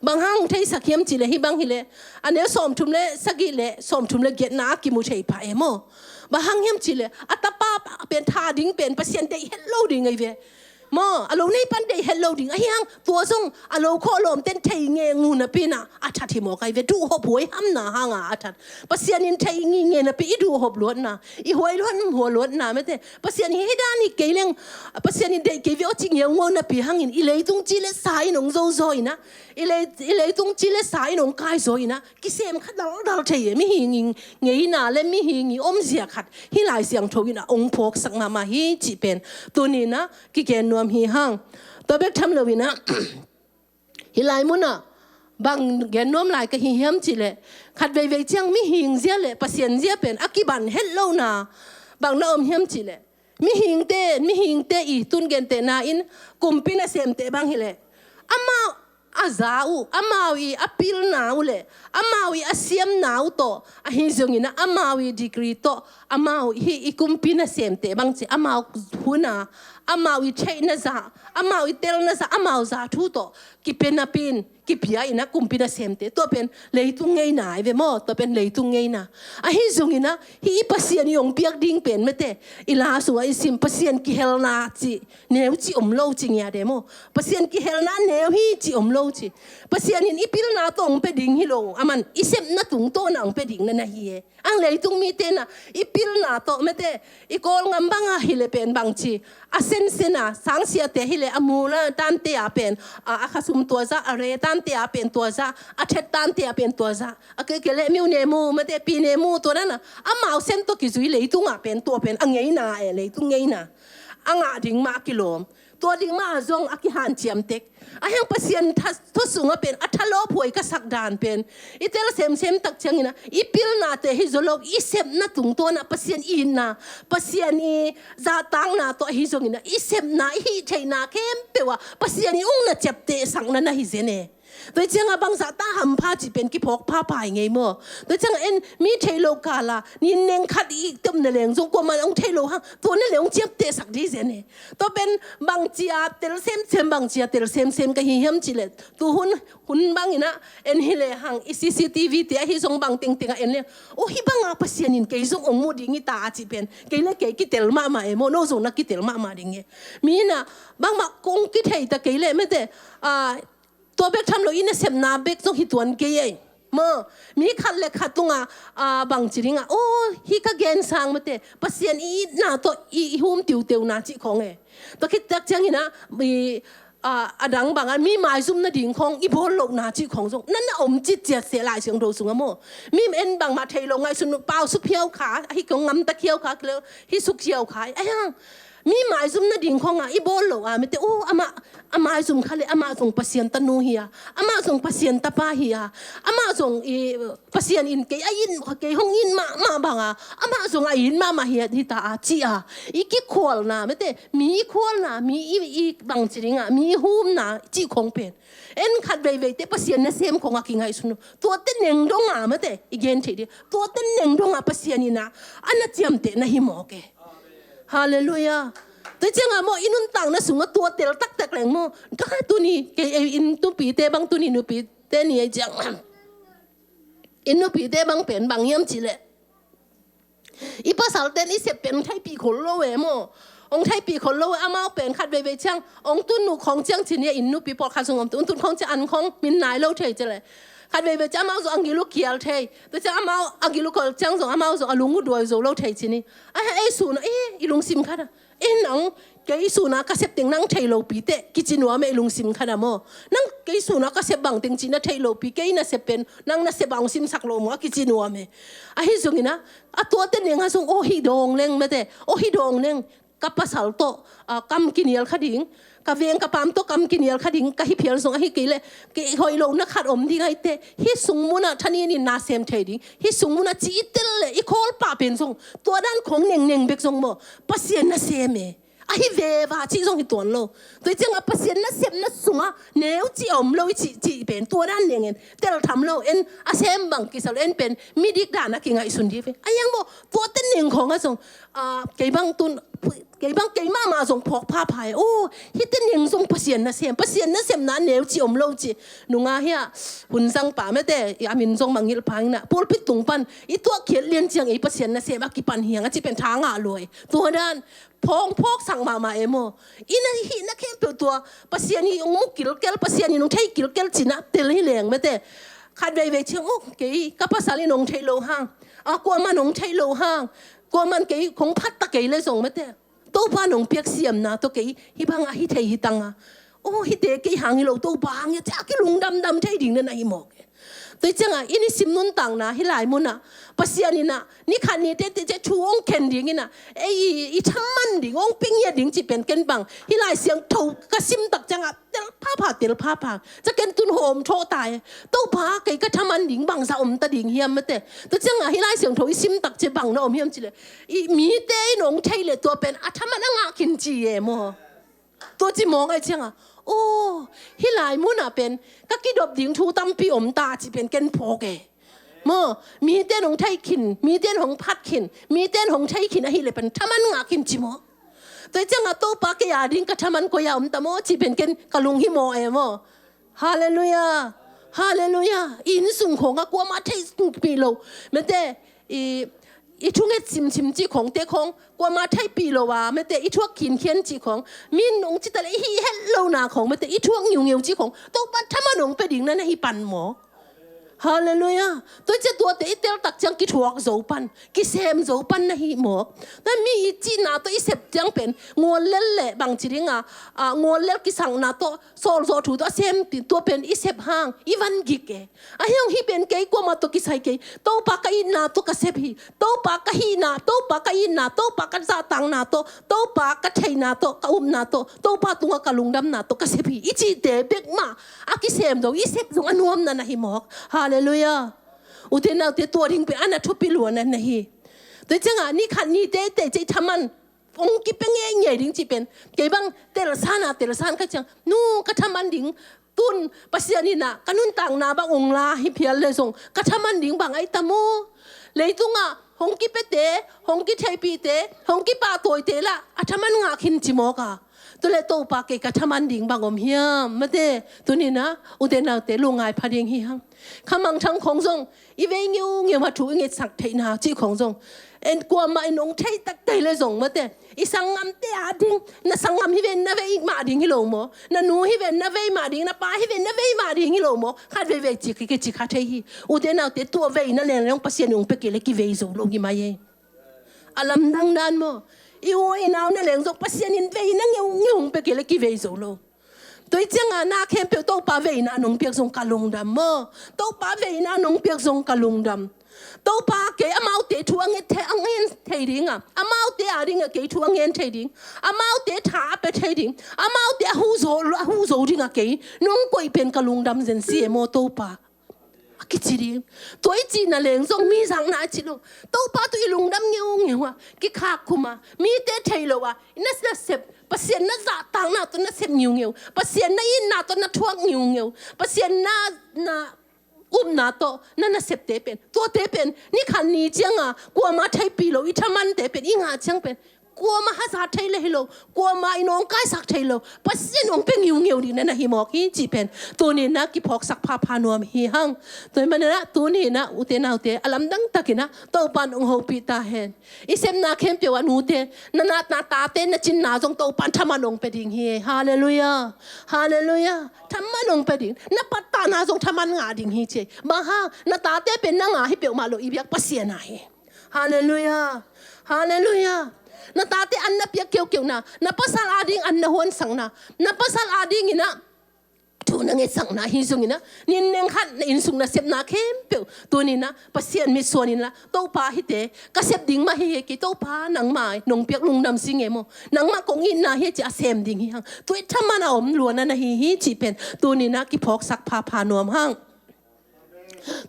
bang hang thei sakiam chi le hi bang hi le ane som thum le sagi le som thum le get na ki mu thei pa emo ba hang hem chi le atapa pen tha ding pen pasian dei hello ding ai ve mo alo nei pan dei hello ding a hiang tua song alo kho lom ten thei nge ngu na pi na atha thi mo kai ve du ho boi ham na hanga athat pasian in thei ngi nge na pi du ho luat na I hoi luan ho luat na me te pasian hi da ni ke leng pasian in dei ke ve o chi nge ngo na pi hang in I lei tung chi le sai nong zo zo ina I lei tung chi le sai nong kai zo ina ki sem khat dal thei mi hi nge na le mi hi ngi om zia khat hi lai siang tho ina ong phok sak ma hi chi pen tu ni na ki ken no hi hang to bek tham lo wina hi lai mu na bang gen nom lai ka hi hem chi le khat ve ve chang mi hing zia le pasien zia pen akiban hello na bang na om hem chi le mi hing te I tun gen te na in kumpina sem te bang hi le ama azau amawi apil na ule amawi asiam na to a hi zongina amawi degree to amawi hi ikumpina sem te bang chi amaw huna amawi chaina za amawi tel na za amaw za thu to ki penapin ki pia ina kumpina sem te to pen leitung ngei na ve mo to pen leitung ngei na a hi zongina hi pasien yong piak ding pen mete ila su ai sim pasien ki helna chi neu chi omlo chi nya de mo pasien ki helna neu hi chi omlo chi pasien in ipil na tong pe ding hi lo aman isem na tung to na ong pe ding na hi e ang leitung mi te na ipil na to mete ikol ngambanga hi le pen bang chi asen sena sang sia te hi le amula tan te a pen a khasum to za are tan te a pen to za a thet tan te a pen to za a ke le miu ne mu mete pi ne mu to na amau sen to ki zui leitung a pen to pen angei na e leitung ngei na anga ding ma kilom to ding ma zong aki han chiam tek a hang pasien to sunga pen athalo phoi ka sak dan pen itel sem tak changina ipil na te hi zolok isep na tung to na pasien in na pasien I za tang na to hi zongina isep na hi theina kem pewa pasien I ung na chepte sang na hi zene Tôi chẳng bang sa ta ham pa chỉ bên cái phok pa pai ngay mo. Tôi chẳng en mi thelo kala ni neng khat I tum na leng zong ko ma ong thelo ha. To na leng chep te sak di zen ne. To ben bang chia tel sem bang chia tel sem ka hi hem chi le. Tu hun bang ina en hi le hang CCTV te hi zong bang ting en le. O hi bang a pasien in ke zong ong mo ding I ta chi pen. Ke le ke ki tel ma e mo no zong na ki tel ma ding e. Mi na bang ma kong ki thei ta ke le me teตัวเบกทำเราอินเสพนาเบกต้องหิตวนเกยมื่อมีขัดเล็กขัดตุงบางจริงโอ้ฮิกะเกนสร้างมาเตะปัสยันอีน่าตัวอีหุ่มติวน่าจิของตัวคิดจักจังหินะมีดังบางอันมีหมายซุ่มน่าดิ่งของอีโบโลกน่าจิของส่งนั่นน่ะอมจิตเจียเสียหลายเสียงโดสุงโมมีเอ็นบางมาเทลงไงสุนเปล่าสุเพียวขาฮิกงงำตะเคียวขาแล้วฮิสุกเชียวขาไอ้ยังมีหมายซุ่มน่าดิ่งของอีโบโลกไม่เตะโอ้อามาส่งเขาเลยอามาส่งปัสยันตนูเฮียอามาส่งปัสยันตาป้าเฮียอามาส่งปัสยันอินเกยอินเกยห้องอินมาบังอามาส่งอินมาเฮียที่ตาจีอีกิขวลนะไม่เตมีขวลนะมีอีบังจริงมีหูมนะจีของเป็นเอ็นขัดเวเตปัสยันน่ะเซมของกิงไงสุนตัวเต้นหนึ่งดงไม่เตอีเกนทีเดียตัวเต้นหนึ่งดงปัสยันนี่นะอันนั้นเจียมเตนะฮิโมเกฮาเลลูยาแต่จังโมอินุนตังนะสุงตัวเตลตักแหลงโมถ้าตัวนี้เกอินตุปีเตบังตัวนี้นุปีเตนี่จังอินนุปีเตบังเป็นบังยามจิเลอีภาษาเตนี่เสพเป็นไทยปีคนโลเวโมองไทยปีคนโลอามาเป็นขัดเวจังองตุนุของจังทีนี้อินนุปีปอดขัดสงมตุนของจะอันของมินนายโลเทจะเลยขัดเวจังอามาส่งอังกิลุเขียลเทแต่จังอามาอังกิลุก็จังส่งอามาส่งอลุงด้วยโซโลเททีนี้ไอ้สูนะอีลุงซิมขัดนังเกยสูนะก็เสพติงนังเทโลปีเตกิจินัวไม่ลุงซิมขนาดโมนังเกยสูนะก็เสพบังติงจีน่ะเทโลปีเกยน่ะเสพเป็นนังน่ะเสพบังซิมสักโลมัวกิจินัวไม่ไอ้ส่งนี่นะตัวเต้นยังส่งโอฮิดองเล่งไม่เตโอฮิดองเล่งกับภาษาโตกำกินเยลขดิ่งกับเวียงกับปามโตกำกินเยลขดิ่งกับฮิเพียรส่งไอ้กิเลกหอยโลนักขัดอมที่ไงเตฮิสุงมุนะท่านี่น่าเซมเทดิ่งฮิสุงมุนะจีเตลเลยอีโคลป้าเป็นส่งตัวด้านของเน่งเบกส่งโมปัสเซียนน่ะเซม ai về và chỉ trong cái tuần lâu tôi chẳng áp pasien nó xem nó sung á nếu chỉ ôm lâu chỉ bên tua đan liền en tel tham lâu en xem bằng cái sao en bên mi đi đàn á cái ngày xuân đi về ai yang bo tua tên liềnของá song cái băng tuần cái mà song phok pha phai ô hi tên liền song pasien nó xem na nếu chỉ ôm lâu chỉ nung á hia hun sang pa me te amin song mangil phang na pol pit tung pan i tua khiat liên chiang i pasien nó xem á ki pan hiang á chỉเป็นทางอ่ะลอยตัวด้านพกสั่งมาเอโมอินะฮินะเข้มเปียวตัวปัสยานีองมุกิลเกลปัสยานีนงไทยกิลเกลจินะเตลให้แรงไม่แต่ขาดเวเชียงโอ้เก๋กับภาษาลีนงไทยโลห้างกลัวมันนงไทยโลห้างกลัวมันเก๋คงพัดตะเก๋เลยส่งไม่แต่โตบ้านนงเปียกเสียมนะตัวเก๋ฮิบังฮิไทยฮิตังโอ้ฮิเตะเก๋หางฮิโลโตบ้างเนี่ยจากิลุงดำไทยดิ่งนั่นนะฮิหมอกตัวจังอินี่ซิมนุนตังนะฮิหลายมุนนะปัสยานีนะนี่ขันนี่เตะชูองเข็นดิ่งนะไอ้ช่างมันดิ่งองปิงเนี่ยดิ่งจีเป็นเกนบังฮิหลายเสียงถูกกระซิมตักจังเตลผ้าผ่าจะเกนตุนโฮมโชตายโตผ้าไก่กระช่างมันดิ่งบังสะอมตะดิ่งเฮียมไม่แต่ตัวจังฮิหลายเสียงถูกซิมตักจะบังนะอมเฮียมจีเลยมีเต้หนงไทยเลยตัวเป็นช่างมันงากินจีเอโมตัวจีมองไอ้จังโอ้ฮิหลายมุนเป็นก็กิดดดิ่งทูตั้มปีอมตาจีเป็นเกนโพเกมีเต้นของไทยขินมีเต้นของพัดขินมีเต้นของไทยขินอะไรเลยเป็นทำมันงาขินจิโมตัวจังโตปากยาดิ้งก็ทำมันก็ยาตโมจีเป็นเกนกะลุงฮิโมเอโมฮาเลลูยาอินสุงของก็กลัวมาไทยปีโลไม่ได้อีช่วงเอ็ดซิมจีของเตะของกว่ามาไทยปีโลว่าไม่แต่อีช่วงขินเขียนจีของมีนงจิตอะไรฮีเฮลโลนาของไม่แต่อีช่วงเงียวจีของโตปันถ้ามันนงไปดิ่งนั่นนะฮีปันหมอฮาเลลูยาตัวเจ้าตัวเตะเตลตักจังกิถวกโจปันกิเซมโจปันนะฮีหมอแต่มีจีนาตัวอีเสพจังเป็นงวเล่เล่บางจีริงงวเล่กิสังนาตัวโซถูตัวเซมตัวเป็นอีเสพห้างอีวันกิเกไอ้ยังฮีเป็นเกยกว่ามาตัวกิไซเกยโตปากอินนาตัวกเซพฮีโตปากฮีนาโตปากอินนาโตปากซาตังนาโตปากไทยนาโตกอุ้มนาโตปาตุงกะลุงดำนาโตกเซพฮีอีจีเตเบกมาอากิเซมโดอีเสพจงอนวมนั่นนะฮีหมอฮาเลลูยาอุเทนเอาตัวทิ้งไปอันนั้นทุบปีหลวนั่นนะฮีตัวจังนี่ขันนี่เตะใจทำมันองกิเป็นไงดิ้งจีเป็นเก็บังเตลซานก็จังนู่ก็ทำมันดิ้งตุนปัสยานีนะกันนุ่นต่างนาบังองลาฮิเพียเลยส่งก็ทำมันดิ้งบังไอตาโมเลยตุงหงกิเปเตหงกิไทยปีเตหงกิปาตัวเตละอาทำมันงาขินจิโมกาตัวเล็กโตปากเกะทำมันดิ่งบางอมเฮียมไม่ได้ตัวนี้นะอุเทนเอาเตลุงไงพาดิ่งเฮียงขมังทั้งของทรงอีเวงยูมาถูกเงี้ยสักเทนาจีของทรงเอ็นกลัวมาอินองใช้ตักเตเลยส่งไม่ได้อีสังงามเตะดิ่งน่ะสังงามฮิเวนน่ะเวอีกมาดิ่งฮิโลโมน่ะนูฮิเวนน่ะเวมาดิ่งน่ะป้าฮิเวนน่ะเวมาดิ่งฮิโลโมขาดเวจีกิขาเทฮีอุเทนเอาเตตัวเวนั่นแหละน้องปัสยานุงไปเกลกิเวโซโลกิมาเยอลัมดังด้านโมอีโออีนาวนั่นแหละส่งปัสยานินเวนั่งยงไปเกลกิเวโซโลตัวจังนาเข้มเปียวโตป้าเวน่ะนงเปียกส่งกะลุงดำโมโตป้าเวน่ะนงเปียกส่งกะลุงดำโตป้าเกะอามาเตะทัวเงี้ยเทอังเงี้ยเทดิ่งอามาเตะอะไรเงี้ยเกะทัวเงี้ยเทดิ่งอามาเตะถาไปเทดิ่งอามาเตะหูโซดิ่งเกะนงกุยเป็นกะลุงดำเซนซีโมโตป้ากิจดิ่งตัวจีน่ะเลี้ยงส่งมีสังนาจิโลโตป้าตัวอีลุงดำเงี้ยกิขาคุมามีเตะเทโลวะนั่นน่ะเสพปัสยาน่ะจะต่างน่ะตัวน่ะเสพเงี้ยปัสยาน่ะอินน่ะตัวน่ะทวงเงี้ยปัสยาน่ะอุ้มนาโตนั่นน่ะเสพเตเป็นตัวเตเป็นนี่ขันนี้จังกลัวมาไทยปีโลอีทำมันเตเป็นอีงาจังเป็นกลัวมาหาสาไทยเลยโลกลัวมาอีน้องกายสักไทยโลปัสยาน้องเป็นเงี้ยดีนั่นน่ะฮิมอกฮิจีเป็นตัวนี้นะกิพอกสักพานวมฮิฮังตัวมันนะตัวนี้นะอุเตนาอุเตอลัมดังตะกินะโตปันองโฮปีตาเห็นอีเซมนาเข้มเปียวนูเตนาตาเตนจินนาจงโตปันทำมันองไปดิ่งเฮฮาเลลูยาทำมันองไปดิ่งนับปัตตานาจงทำมันงาดิ่งเฮเจบางห้างนาตาเตเป็นนางาให้เปียวมาโลอีเบียกปัสยานาเฮฮาเลลูยานาตาเตอันนับเปียกเกี่ยวนะนับภาษาอาดิ่งอันนหวนสังนะนับภาษาอาดิ่งนะทุนเงสังนะหินสุงนะนินเนงขัดอินสุงนะเสพนาเข้มเปียวตัวนี้นะปัสยานมิส่วนนี้ละโตปาฮิเตก็เสพดิ่งมาเฮกิโตปาหนังมาหนงเปียกลุงดำสิงเอโมหนังมากงอินนะเฮจะเสพดิ่งฮิฮังตัวทำมันเอาอมล้วนนั่นฮิจีเป็นตัวนี้นะกิพอกสักพานวมฮัง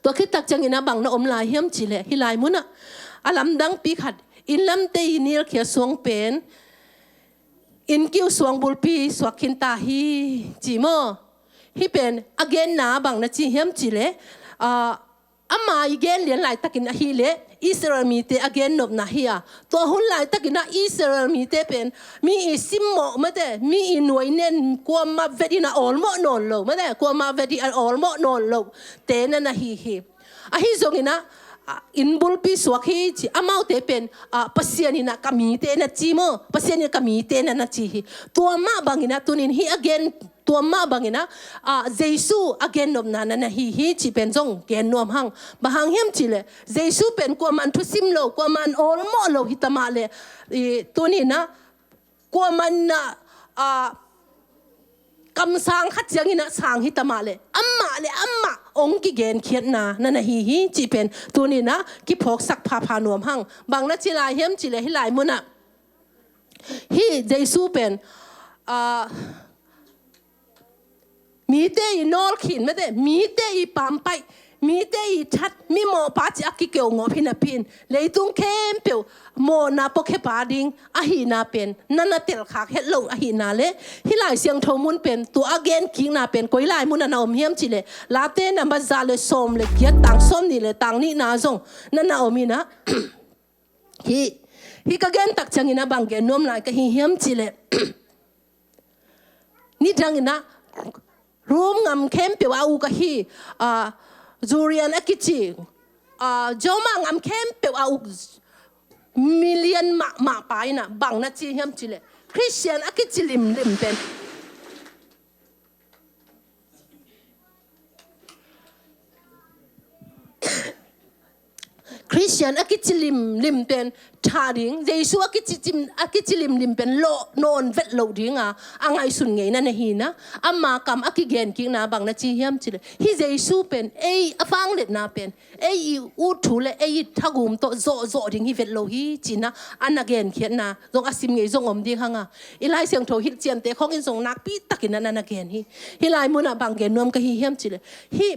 ตัวคิดตักจังอินะบังนะอมลายเฮียมจีเลฮิลายมุนะอลัมดังปีขัดอินลำเตยินิลเขียสวงเป็น อินคิวสวงบุลปีสวกินตาฮีจีโมฮีเป็นอเกนนาบังนะจีเฮียมจีเลอามาอีเกนเลียนไหลตะกินฮีเลอิสราเอลมีเตอเกนนบนาฮีอะตัวหุ่นไหลตะกินอิสราเอลมีเตเป็นมีอิซิมโมมาเตมีอินวยเนนกวมาเวดินาออลโมนอนโลมาเตกวมาเวดิออลโมนอนโลเตนันนะฮีอะฮีซงอินะอินบุลปีสวกฮีจีอามาเตเป็นปัสยานินะกามีเตนะจีโมปัสยานิกามีเตนะนะจีฮีตัวมาบังอินะตุนินฮีอเกนตัวมาบังอินะเยซูอเกนนบนานะฮีจีเป็นจงเกนนวมหังบะหังเฮียมจีเลเยซูเป็นกวมันทุสิมโลกวมันออลโมโลฮิตมาเลตัวนี้นะกวมันนะกำสังขัดยังอินะสังฮิตมาเลอัมมาองค์กิเกนเขียนนานั่นฮีจีเป็นตัวนี้นะกิพกสักพาพานวมหังบางนัดจีลายเฮียมจีเลฮิลายมุนะฮีเยซูเป็นมีเตยนอลขินไม่ได้มีเตยปั๊มไปมีเตยชัดมีหมอป้าจะกิเกี่ยวงอพินาพินเลยตุ้งเข้มเปียวโมนาปกเคปาดิงอาหินาเป็นนั่นน่ะเตลขากเฮลโลอาหินาเลฮิลายเสียงทมุนเป็นตัวอาเกนคิงนาเป็นก้อยลายมุนนาอมเฮียมจิเลลาเตนับซาเลสอมเลเกียต่างส้มนี่เลต่างนี่นาซงนั่นน่ะอมีนะฮิกาเกนตักจังอินะบังเกนนวมนายก็ฮิเฮียมจิเลนี่จังอินะรวมงำเข้มเปียวเอากะฮีจูเรียนอากิจิเจ้ามางำเข้มเปียวเอามิลเลียนมาไปนะบังนะจีเฮียมจิเลคริสเตียนอากิจิลิมเป็นคริสเตียนอากิจิลิมเป็นชาดิงเยซูอากิจิลิมเป็นโลนอนเวทโลดิงอ่างไอสุนไงนั่นฮีนะอามากำอากิเกนกิงนาบังนะจีเฮียมจิเลฮิเยซูเป็นฟังเล็ดนาเป็นอูทูเลทักุมโตโซดิงฮิเวทโลฮีจีนะอันนักเกนเขียนนาจงอาศิมไงจงอมดิฮังอีไลเสียงโทฮิตเจียมเตของอินจงนักปีตักินนั่นนักเกนฮิไลมุนะบังเกนนวมกะฮิเฮียมจิเลฮิ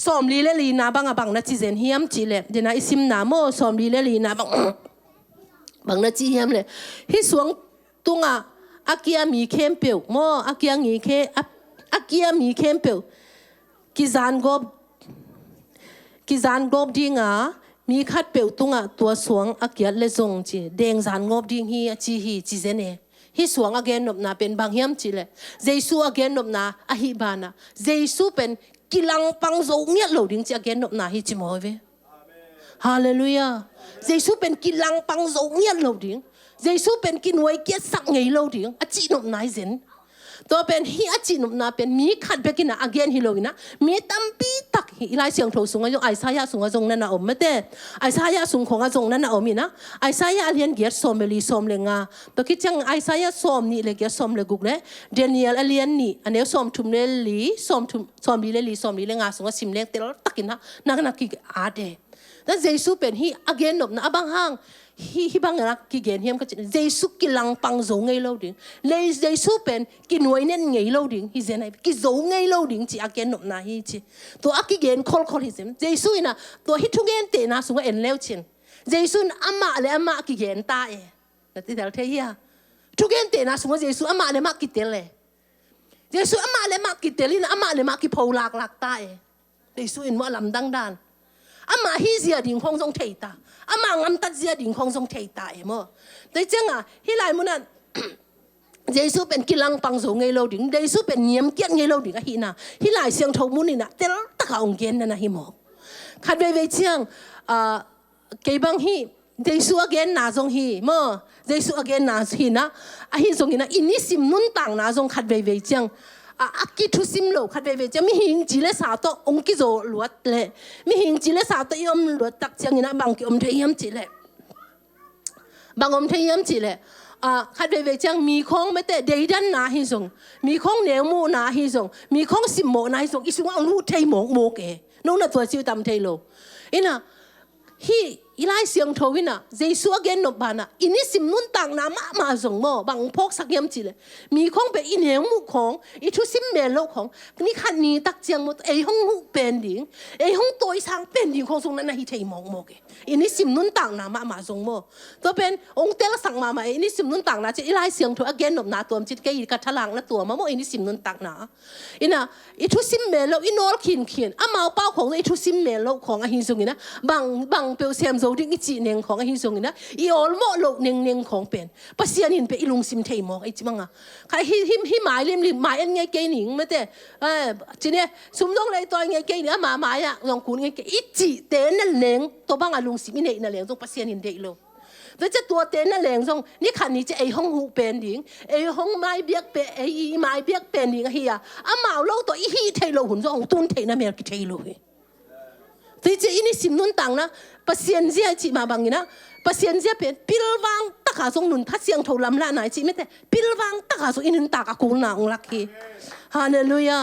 สอมลีเลลีนาบังนะจีเซนเฮียมจีเลเดนะอิซิมนาโมสอมลีเลลีนาบังนะจีเฮียมเลฮิสวงตุงอาเกียมีเข้มเปียวโมอาเกียงีเคอาเกียมีเข้มเปียวกิจานกบดิงมีคัดเปียวตุงตัวสวงอาเกียเลซงจีเดงจานงบดิงฮีจีเซเนฮิสวงอาเกนนบนาเป็นบางเฮียมจีเลเยซูอาเกนนบนาอหิบานะเยซูเป็นกิลังปังโซเงียโลดิ้งจะเกนนบนาฮิจิโมเวฮาเลลูยาเยซูเป็นกิลังปังโซเงียโลดิ้งเยซูเป็นกินไว้เกียสักไงโลดิ้งอจินบนาเซนตัวเป็นฮิอจินบนาเป็นมีขัดเบกินะอเกนฮิโลกินะมีตั้มปีตักฮิไลเสียงโถสุงอาจงไอซายาสุงอาจงนั่นน่ะอมไม่ได้ไอซายาสุงของอาจงนั่นน่ะอมีนะไอซายาเลียนเกียร์สมเลงตัวคิดจังไอซายาสมนี่เลยเกียร์สมเลกุกเลยเดนิเอลเลียนนี่อันนี้สมทุมเลลีสมลีเลงาสุงอาสิมเลงเตลตักินะนักกิอาเดนั่นเยซูเป็นฮิอเกนนบนะบังฮังฮิบังนักกิเกนเฮียมก็จะเยซูกิลังปังโซไงโลดิ้งเลยเยซูเป็นกินไว้เน้นไงโลดิ้งฮิเซนไอกิโซไงโลดิ้งจีอเกนนบนะฮิจีตัวอากิเกนคอลฮิเซมเยซูนะตัวฮิทุเกนเตนะสุงเอ็นเลวชินเยซูอามากิเกนตานั่นที่เดลเทียทุเกนเตนะสุงเยซูอามากิเตเลเยซูอามากิเตลินะอามากิพาวลักตาเยซูอินว่าลำดังดานอามาฮิเซียดิ่งคงทรงเทตาอามางำตัดเสียดิ่งคงทรงเทตามั้งแต่จังฮิไลมุนันเยซูเป็นกิลังปังโซไงโลดิ่งเยซูเป็นเนียมเกียงไงโลดิ่งฮิไลเสียงทมุนินะเตลตะกองเกนนะฮิโมขัดเวจังเก็บังฮิเยซูอเกนนาซงฮิมั้งเยซูอเกนนาฮินะฮิซงฮินะอินิสิมนุนตังนาซงขัดเวจังอากิทุสิมโลขัดเวจะมีหิงจีเลสาโตองกิโซลวดเลยมีหิงจีเลสาโตยอมลวดตักเชียงนะบางกิอมเทียมจีเลบางอมเทียมจีเลขัดเวจังมีของไม่แต่เดียดันนาฮิซงมีของเนวโมนาฮิซงมีของสิมโมนาฮิซงอิสุงเอาลูเทยโมเกนู่นน่ะตัวซิวตำเทโลอินะฮิ อีไลเสียงโทวินะเจสัวเกนนบานะอินิสิมนุนต่างน้ำมาส่งโมบางพกสักยามจีเลยมีของเป็นอินเหงมุของอีทุสิมเมลของนี่ขันนี้ตักเจียงหมดไอห้องมุเป็นดิ่งไอห้องตัวอีสางเป็นดิ่งของส่งนั้นนะฮิเทยมองโมเกอินิสิมนุนต่างน้ำมาส่งโมตัวเป็นองค์เตลสั่งมาอินิสิมนุนต่างน้ำจะอีไลเสียงโทอเกนนบนาตัวจิตเกยกัทลังและตัวมาโมอินิสิมนุนต่างน้ำอินะอีทุสิมเมลอินอลขินอามาเป้าของอีทุสิมเมลของอหินส่งนี่นะบางเปลวเสียมโซดิ้งอีจีเนงของอหินส่งนี่นะอีออลโมโลเนงของเป็นปัสยานินเป็นอีลุงซิมเทยมองไอจิมังอ่ะใครฮิหมายลิมหมายอันไงเกยหนิงไม่ได้จีเนี่ยสมต้องเลยตัวไงเกยเนี่ยมาหมายอ่ะลองคุณไงเกยอีจีเตนนั่นเนงตัวบางอาลุงซิมนี่นั่นเนงต้องปัสยานินเดโลแล้วจะตัวเตนนั่นเองส่งนี่ขันนี้จะไอห้องหูเป็นดิ่งไอห้องไม้เบียกเป็นไอไม้เบียกเป็นดิ่งเฮียอามาโลตัวอีฮีเทโลหุ่นส่งตุนเทน่ะเมลกิเทโลที่จะอินี่สิมนุนต่างนะปัสยานเสียจีมาบางนะปัสยานเสียเป็นพิลวังตะขาส่งนุนพัดเสียงโทลำละไหนจีไม่แต่พิลวังตะขาส่งอินุนตากกูน่าองลักฮีฮาเลลูยา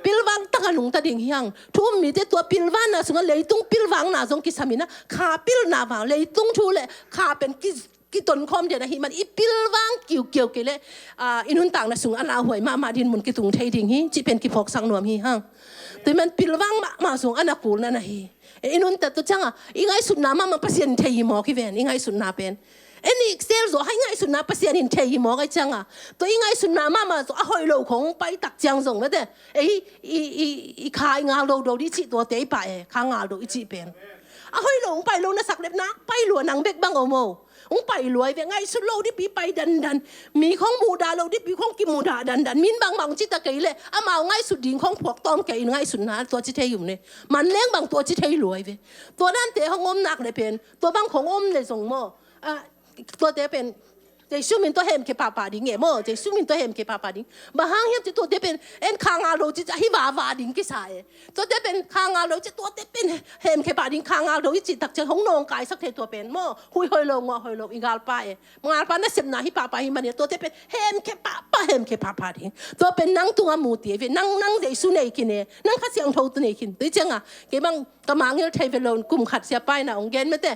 พิลวังตะขาหนุ่งตะดิ่งเฮียงทุ่มมีแต่ตัวพิลวังนะส่งเลยตุ้งพิลวังนะส่งกิสามินะขาพิลนาวังเลยตุ้งชูเลยขาเป็นกิตนคอมเดียนะฮิมันอีพิลวังเกี่ยวกันเลยอินุนต่างนะส่งอันลาหวยมาดินมุนกิตุงไทยดิ่งฮีจีเป็นกิพกสังนวมฮีฮังแต่มันพิลวังมาส่งอันนักกูนั่นนะฮีอินุนแต่ตัวจังอ่ะอีไงสุดน้ำมันปัสยานเทยหมอกี่เวนอีไงสุดน้ำเป็นเอ็นี่เซลล์ให้ไงสุดน้ำปัสยานินเทยหมอไงจังอ่ะตัวอีไงสุดน้ำมันตัวหอยโลของไปตักจังส่งไม่ได้อีขายงาโลดิจิตัวเตยไปขางาโลอีจิเป็นหอยโลไปโลน่ะสักเล็บนะไปหลวนังเบกบังโอโมไปรวยไงสุดโลดิปีไปดันมีของมูดาโลดิปีของกิมูดาดันมินบางจิตตะเกยเลยอามาไงสุดดิ่งของพวกตอมเกยไงสุดนะตัวจิตเทยอยู่เนี่ยมันเลี้ยงบางตัวจิตเทยรวยเว้ตัวนั้นเตะของอมหนักเลยเป็นตัวบางของอมเลยส่งโมตัวเตะเป็นเจสุมินตัวเห็มเคปาปาดิ่งเงโมเจสุมินตัวเห็มเคปาปาดิ่งบางห้างเห็มจะตัวเตะเป็นเอ็นคางาโลจิจะฮิวาดิ่งกิสายตัวเตะเป็นคางาโลจะตัวเตะเป็นเห็มเคปาดิ่งคางาโลจิตักจะของนองกายสักเทตัวเป็นโมหุยหอยโลงหอยโลอีกาลปายมงาลปาน่ะเสมนาฮิปาปาฮิมันเนี่ยตัวเตะเป็นเห็มเคปาปาเห็มเคปาปาดิ่งตัวเป็นนั่งตัวมูเตียเป็นนั่งเจสุเนกินเนี่ยนั่งขัดเสียงโทตัวเนกินตัวจังอ่ะเก็บบังกำมังเงาเทเวลนกลุ่มขัดเสียไปนะองเกนไม่แต่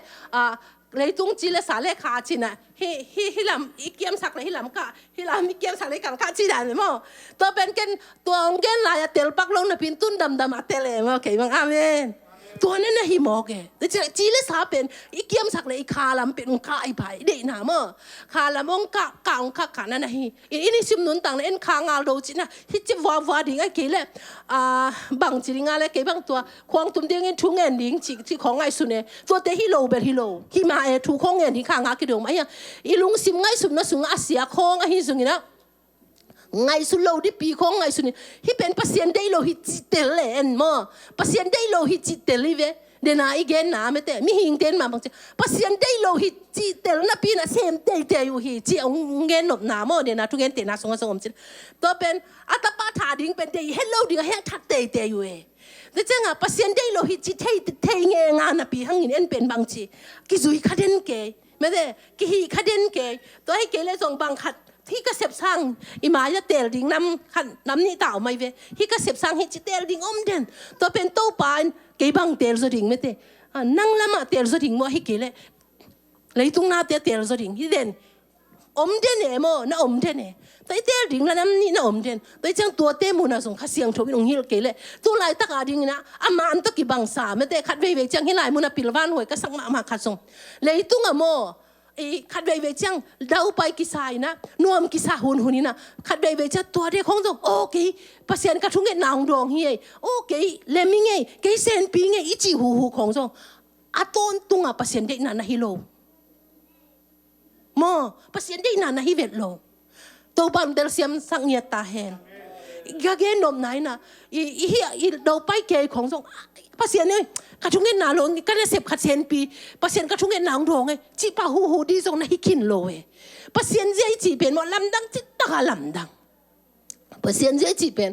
เลยตุ้งจีเลสาเลขาชินะฮิลำอีเกียมสักเลยฮิลำกะฮิลำอีเกียมสักเลยกังขาจีได้ไหมมั้งตัวเป็นกันตัวองเกนลายเตลปักลงในพินตุนดำเตลมั้งโอเคมั้งอาเมนตัวนั้นน่ะฮิโมเกแต่จีเลสาเป็นอีเกียมสักเลยคาลำเป็นองค์กาไอไผ่เดน่ะมั้งคาลำองค์กาองค์กานั่นน่ะฮิอินี่ซิมนุนต่างเอ็นคางาโลจินะฮิจิวาดิ่งไอเกลบางจีงาเลยเกบางตัวควงตุ้มเดียงเงินทุ่งเงินดิ่งจีของไอสุนเนี่ยตัวเตฮิโลเบลฮิโลฮิมาถูกของเงินที่คางาคิดดูไหมอ่ะอีลุงซิมไงสุนนะสุนอาเซียของไอฮิสุนนะไงสุโลดิปีของไงสุนฮิเป็นปัสยันได้โลฮิจิเตลเลนมั้งปัสยันได้โลฮิจิเตลิเวเดน่าอีเกนน่ะไม่แต่มีหิงเดนมาบางทีปัสยันได้โลฮิจิเตลน่ะปีน่ะเซมเตอยู่ฮิจิองเงินหนบหนามั้งเดน่าทุกเงินเตน่าสงสมจิตัวเป็นอัตปาถาดิ่งเป็นเดย์เฮลโลดิ่งแห้งทัดเตอยู่แต่จังอ่ะปัสยันได้โลฮิจิเทเงงานน่ะปีหังเงินเป็นบางทีกิจุยขัดเดนเกยไม่ได้กิฮีขัดเดนเกยตัวให้เกยเลยส่งบางขัดที่กระเสบสังอิมาจะเตลดิ่งน้ำนี่เต่าไม่เวที่กระเสบสังให้จิเตลดิ่งเด่นตัวเป็นโตปานเกี่ยบังเตลสดิ่งไม่เตนั่งละมาเตลสดิ่งว่าให้เกี่ยเลยตุ้งนาเตลสดิ่งที่เด่นเด่นเอโมน่าเด่นแต่เตลดิ่งละน้ำนี่น่าเด่นแต่จังตัวเตมุน่ะส่งข้าเสียงโฉบองฮิลเกี่ยตัวลายตะการดิ่งนะอามาอันตะกี้บังสาไม่เตขัดเวจังให้ลายมุน่ะปิลวานหวยก็สังมาขัดส่งเลยตุ้งอะโมขัดเวจังดาวไปกิสายนะนวมกิสาหุ่นนี่นะขัดเวจังตัวเด็กของเราโอเคภาษาการทุ่งเงินนางดองเฮียโอเคเลมิงเงเกเซนปีเงอีจีหูของเราอาต้นตุงอ่ะภาษาเด็กนั่นนะฮิโลมอภาษาเด็กนั่นนะฮิเวตโลตัวบังเดลเซียมสังเงียตาเฮนกะเกนนมไหนนะอีดาวไปเกยของเราภาษาเนี่ยกระชุ่งเงินหนาลงก็ได้เสพขัดเซนปีภาษากระชุ่งเงินหนางดองไงจีป้าหูดีทรงนะฮิกินโลเอภาษาเจ้าจีเป็นว่าลำดังจิตตาลำดังภาษาเจ้าจีเป็น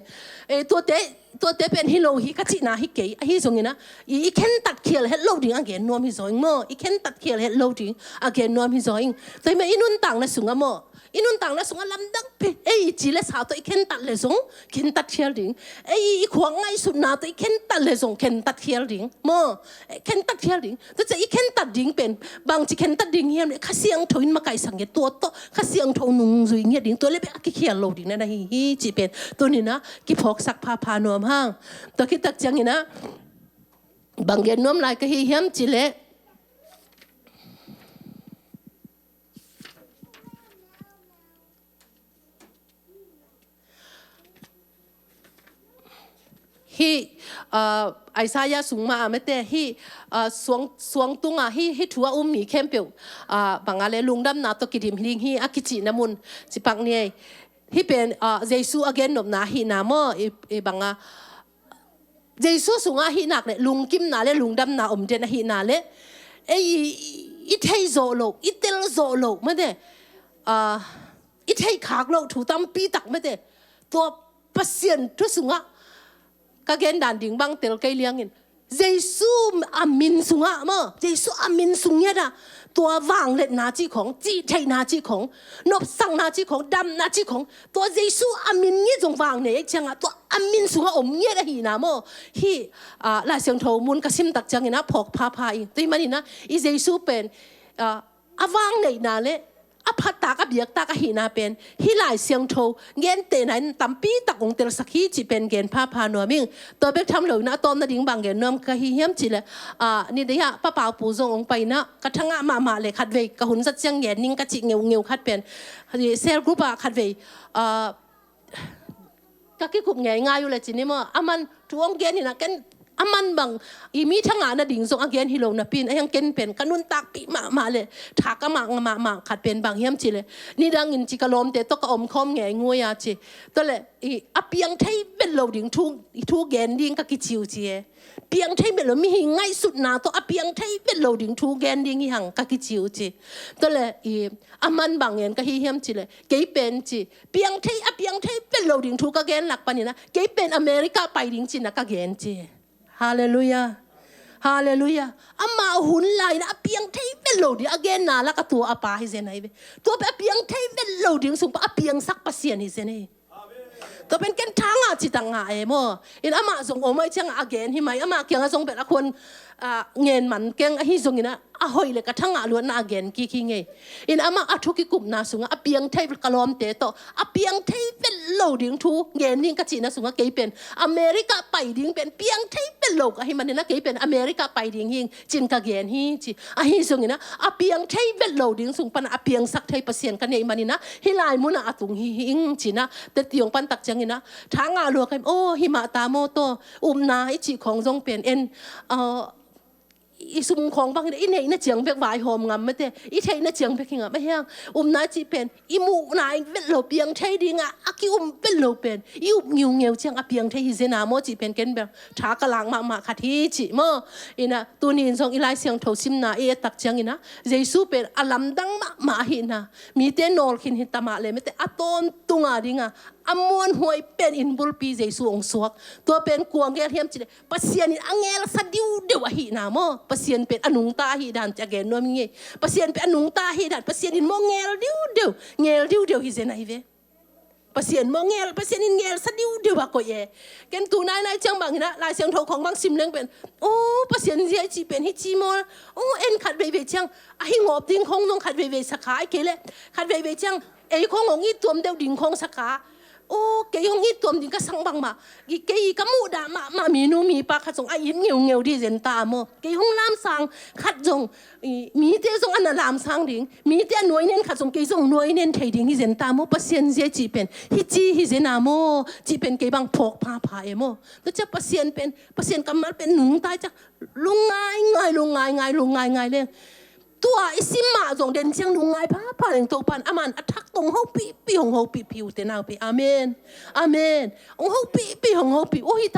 ตัวเตะ ตัวเตเป็นฮิโลฮิกัจินาฮิเกยฮิซงนะอีเข็นตัดเขียลเฮดโลดิ้งอเกนนวมฮิซอยงโมอีเข็นตัดเขียลเฮดโลดิ้งอเกนนวมฮิซอยงแต่ไม่อินุนต่างนะสุงโมอินุนต่างนะสุงลำดังpeจีเลสาวตัวอีเข็นตัดเลยสงเข็นตัดเขียลดิ้งอีขวางไงสุดนาตัวอีเข็นตัดเลยสงเข็นตัดเขียลดิ้งโมเข็นตัดเขียลดิ้งแต่จะอีเข็นตัดดิ้งเป็นบางจีเข็นตัดดิ้งเฮียมเนี่ยข้าเสียงถอยมาไกลสังเกตตัวโตข้าเสียงถอยนุ่งจุยเงี้ยดิ้งตัวเล็กๆเขียลโลดิ้งนั่นฮิจีเป็นตัวนี้นะกิพอกสักพานวมห้างตัวคิดตักจังนะบางเย็นน้อมลายก็ฮิเฮียมจิเลฮิไอซายาสูงมาไม่แต่ฮิสวงตุงฮิถัวมีเข้มเปียวบางอะไรลุงดำนาตกิดิมหิงฮิอากิจินามุนจิปักเนี่ยฮิเป็นเยซูอเกนนบนาฮินามอบางเยซูสูงฮินักเลยลุงกิมนาเลยลุงดำนาเจนฮินาเลยอีเทยโซโลอีเตลโซโลไม่ได้อีเทยขากโลถูตั้มปีตักไม่ได้ตัวปัสเซียนทุสุงก็เกณฑ์ด่านดิ่งบังเตลไกเลี้ยงเงินเยซูอามินสุงะมั้งเยซูอามินสุงเนี่ยนะตัววางเล็ดนาจีของจีไทยนาจีของนบสังนาจีของดำนาจีของตัวเยซูอามินเนี่ยจงวางเนี่ยจังอ่ะตัวอามินสุงะเนี่ยนะฮีนะมั้งฮีลายเสียงโทมุนกระซิมตักจังเงินนะพกพาอีตัวมันนี่นะอีเยซูเป็นวางเนี่ยนาเล่พัดตากเบียกตากหินาเป็นฮิลายเสียงโทเงินเตนันตั้มปีตักองเตลสักฮีจีเป็นเกณฑ์พานัวมิงตัวเบกทำเลยนะตอนนั้นดิ่งบางเกณฑ์นวมก็ฮิเฮียมจีเลยนี่เดียป้าป่าวปูจงองไปนะกระทั่งมาเลยขัดเวกระหุนสัจจังเงินนิ่งกระจิเงียวขัดเป็นเซลกรุ๊ปขัดเวก็คิดกลุ่มง่ายอยู่เลยจีนี่มั้งมันทวงเกณฑ์นี่นะกันมันบางมีทั้งงานดิ่งส่งอเกนฮิโลนะปีนยังเกนเป็นกันุนตักปีมาเลยถากก็มาขัดเป็นบางเฮียมจีเลยนี่ดังอินจิกลมเตตก็อมคอมแงงวยาจีตัวเลยเปียงไทยเป็นโลดิ่งทุกเกนดิ่งก็กิจิวจีเปียงไทยเป็นโลมีหิงไงสุดนาตัวเปียงไทยเป็นโลดิ่งทุกเกนดิ่งหิงก็กิจิวจีตัวเลยมันบางเงินก็เฮียมจีเลยเกยเป็นจีเปียงไทยเป็นโลดิ่งทุกเกนหลักปานนี้นะเกยเป็นอเมริกาไปดิ่งจีนะก็เกนจีฮาเลลูยาฮาเลลูยามาหุ่นลายนะเปียงไทยเป็นโลดีอเกนนาแล้วก็ตัวอาปาให้เซนไอเวตัวเปียงไทยเป็นโลดีสุงปะเปียงสักปะเสียนให้เซนไอตัวเป็นกันทางจิตังหาเอโมอินอามาส่งโอไม่เชียงอเกนที่ไหมอามาเกียงส่งเป็นคนเงินมันเก่งฮิส่งนี่นะหอยเลยกระทั่งล้วนอเกนกี่ไงอินอามาทุกิกุมนาสุงเปียงไทยกลอมเตโตเปียงไทยเป็นโลดิ้งทูเงินนี่กจีนะสุงเกยเป็นอเมริกาไปดิ้งเป็นเปียงไทยเป็นโลกให้มันนี่นะเกยเป็นอเมริกาไปดิ้งหิงจินกะเกนฮิจิฮิส่งนี่นะเปียงไทยเป็นโลดิ้งสุงปันเปียงสักไทยเปอร์เซ็นต์กันเนี่ยมันนี่นะฮิลายมุนะตุงหิงจินะแต่ติยงปันตักจังนี่นะทางอาลัวกันโอ้หิมะตาโมโตนาไอจีของจงเป็นอีสุมของบางทีเนี่ยน่าเจียงเบกวายหอมงามไม่ได้อีเทน่าเจียงเบกงามไม่แห้งน่าจีเป็นอีมูนายเป็นโลเปียงไทยดีงะอากิเป็นโลเป็นอีงิวเงียวเจียงเปียงไทยฮิเซนาโมจีเป็นกันแบบชากลางมาขัดที่จีโมอีน่ะตัวนี้ส่งอีไลเสียงโถซิมนาตักเจียงอีน่ะเยซูเป็นอลัมดังมาหินะมีเตนอลขินหิตามาเลยไม่แต่อตอนตุงาดิงะมวนหวยเป็นอินบุลปีเยซูองสวกตัวเป็นกวงเงี้ยเทียมจีปัสเซียนอังเงลสดิวเดวหินาโมปัสเซียนเป็นอนุงตาหิดันจะเกนโนมิเงปัสเซียนเป็นอนุงตาหิดันปัสเซียนอินโมเงลดิวเดียวฮิเซนไอเวปัสเซียนโมเงลปัสเซียนอินเงลสดิวเดวก็เยเกนตูนายจังบางนะลายเสียงโทของบางซิมเล้งเป็นโอ้ปัสเซียนเสียจีเป็นฮิจีโมโอ้เอ็นขัดเวจังหิงอบดิ้งคงน้องขัดเวสักขาไอเกเลขัดเวจังคงงี้ตัวเดียวดิ้งคงสักขาโอ้เกยงงี้ตัวดิ้งก็สังบังมาเกยก็มูดามามีนูมีปากขัดส่งไอ้ยินเงียวดีเจนตาโมเกยงลามสังขัดส่งมีเตส่งอันนั้นลามสังดิ้งมีเตหน่วยเน้นขัดส่งเกยส่งหน่วยเน้นไทยดิ้งฮิเจนตาโมเปอร์เซ็นต์เสียจีเป็นฮิเจนาโมจีเป็นเกยบังพกพาเอโมแล้วจะเปอร์เซ็นต์กำมันเป็นหนุ่งตายจะลงง่ายเลยต ตัวไอ้สิมาจงเด่นเชียงลุงไงพาพาแห่งตัวปันอามันอัทักตรงเฮาปีของเฮาปีผิวเตนเอาปีอาเมนอาเมนองเฮาปีของเฮาปีโอฮิ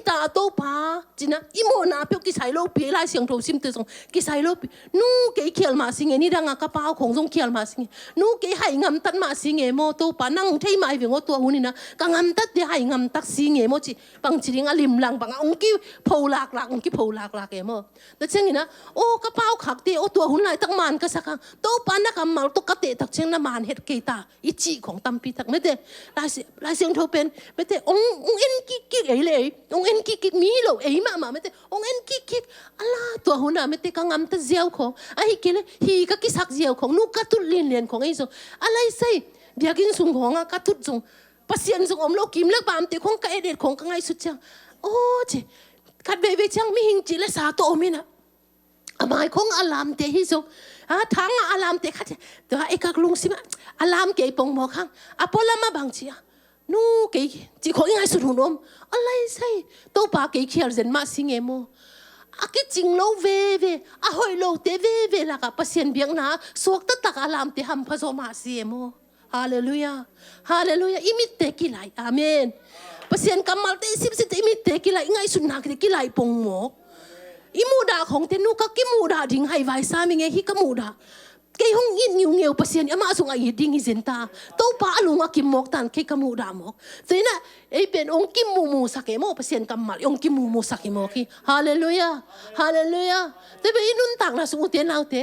ตาตัวปาจีนะอีโมนาเปียวกิใส่โลปีไล่เสียงโทซิมเตจงกิใส่โลปีนู่เกยเขียลมาสิงเงนี่ดังกระเป๋าของจงเขียลมาสิงเงนู่เกยให้งำตัดมาสิงเงโมตัวปานั่งเทมาเวียงตัวหุ่นนี่นะกังงำตัดเดียให้งำตักสิงเงโมจิปังจิริงอลิมลังปังองกี้โพลากองกี้โพลากเอโมแต่เชียงนี่นะโอ้กระเป๋าขักเดียตัวหุ่นไหนตั้งมันก็สักตัวปานักมาตุกเตะตักเชียงน้ำมันเห็ดเกตาอิจิของตัมปีตักไม่ได้ลายเสียงโทเป็นไม่ได้องเอ็นกิกเอ๋เลยองเอ็นกิกมีโลเอ๋มาไม่ได้องเอ็นกิกอะไรตัวหุ่นน่ะไม่ได้กังงำตัดเจียวของไอ้เกลฮีก็กิสักเจียวของนูกัดตุเลียนของไอ้ส่งอะไรใส่เบียกินสุ่งของกัดตุส่งปัสเซียนส่งอมโลกิมเลิกบามเตะของกระเด็ดของกังไงสุดจังโอ้เจ้กัดเบเบจังมีหิงจีและสาตัวมินะอามาคงอารามเตะฮิส่งทางอารามเตะขัดตัวไอ้กักลุงสิมาอารามเกยปงหมอข้างอพอลามาบางจีนูเกยจีของยังไงสุดหุ่นอมอะไรใส่ตัวปาเกยเขียนเซนมาสิงเอโมอากิจิงโลเวอาหอยโลเตเวละกับปัสเซียนเบียงนาสวกตะตักอารามเตหัมพะโซมาสิเอโมฮาเลลูยาฮาเลลูยาอิมิเตกิไลอาเมนปัสเซียนกำมัลเตสิบสิอิมิเตกิไลง่ายสุดนักเตกิไลปงหมออิมูดาของเทนูก็กิมูดาดิ่งให้ไว้สามีไงฮิกมูดาเกยห้องยินอยู่เงียวปัสเซียนอามาส่งไอ้ดิ่งอิเซนตาโตป้าลุงอากิมมอกตันเคกมูดามอกแต่น่ะไอ้เป็นองกิมมูสักเอโมปัสเซียนกำมัลองกิมมูสักเอโมคีฮาเลลูยาฮาเลลูยาแต่เป็นนุนตักนะสุเตนเอาเต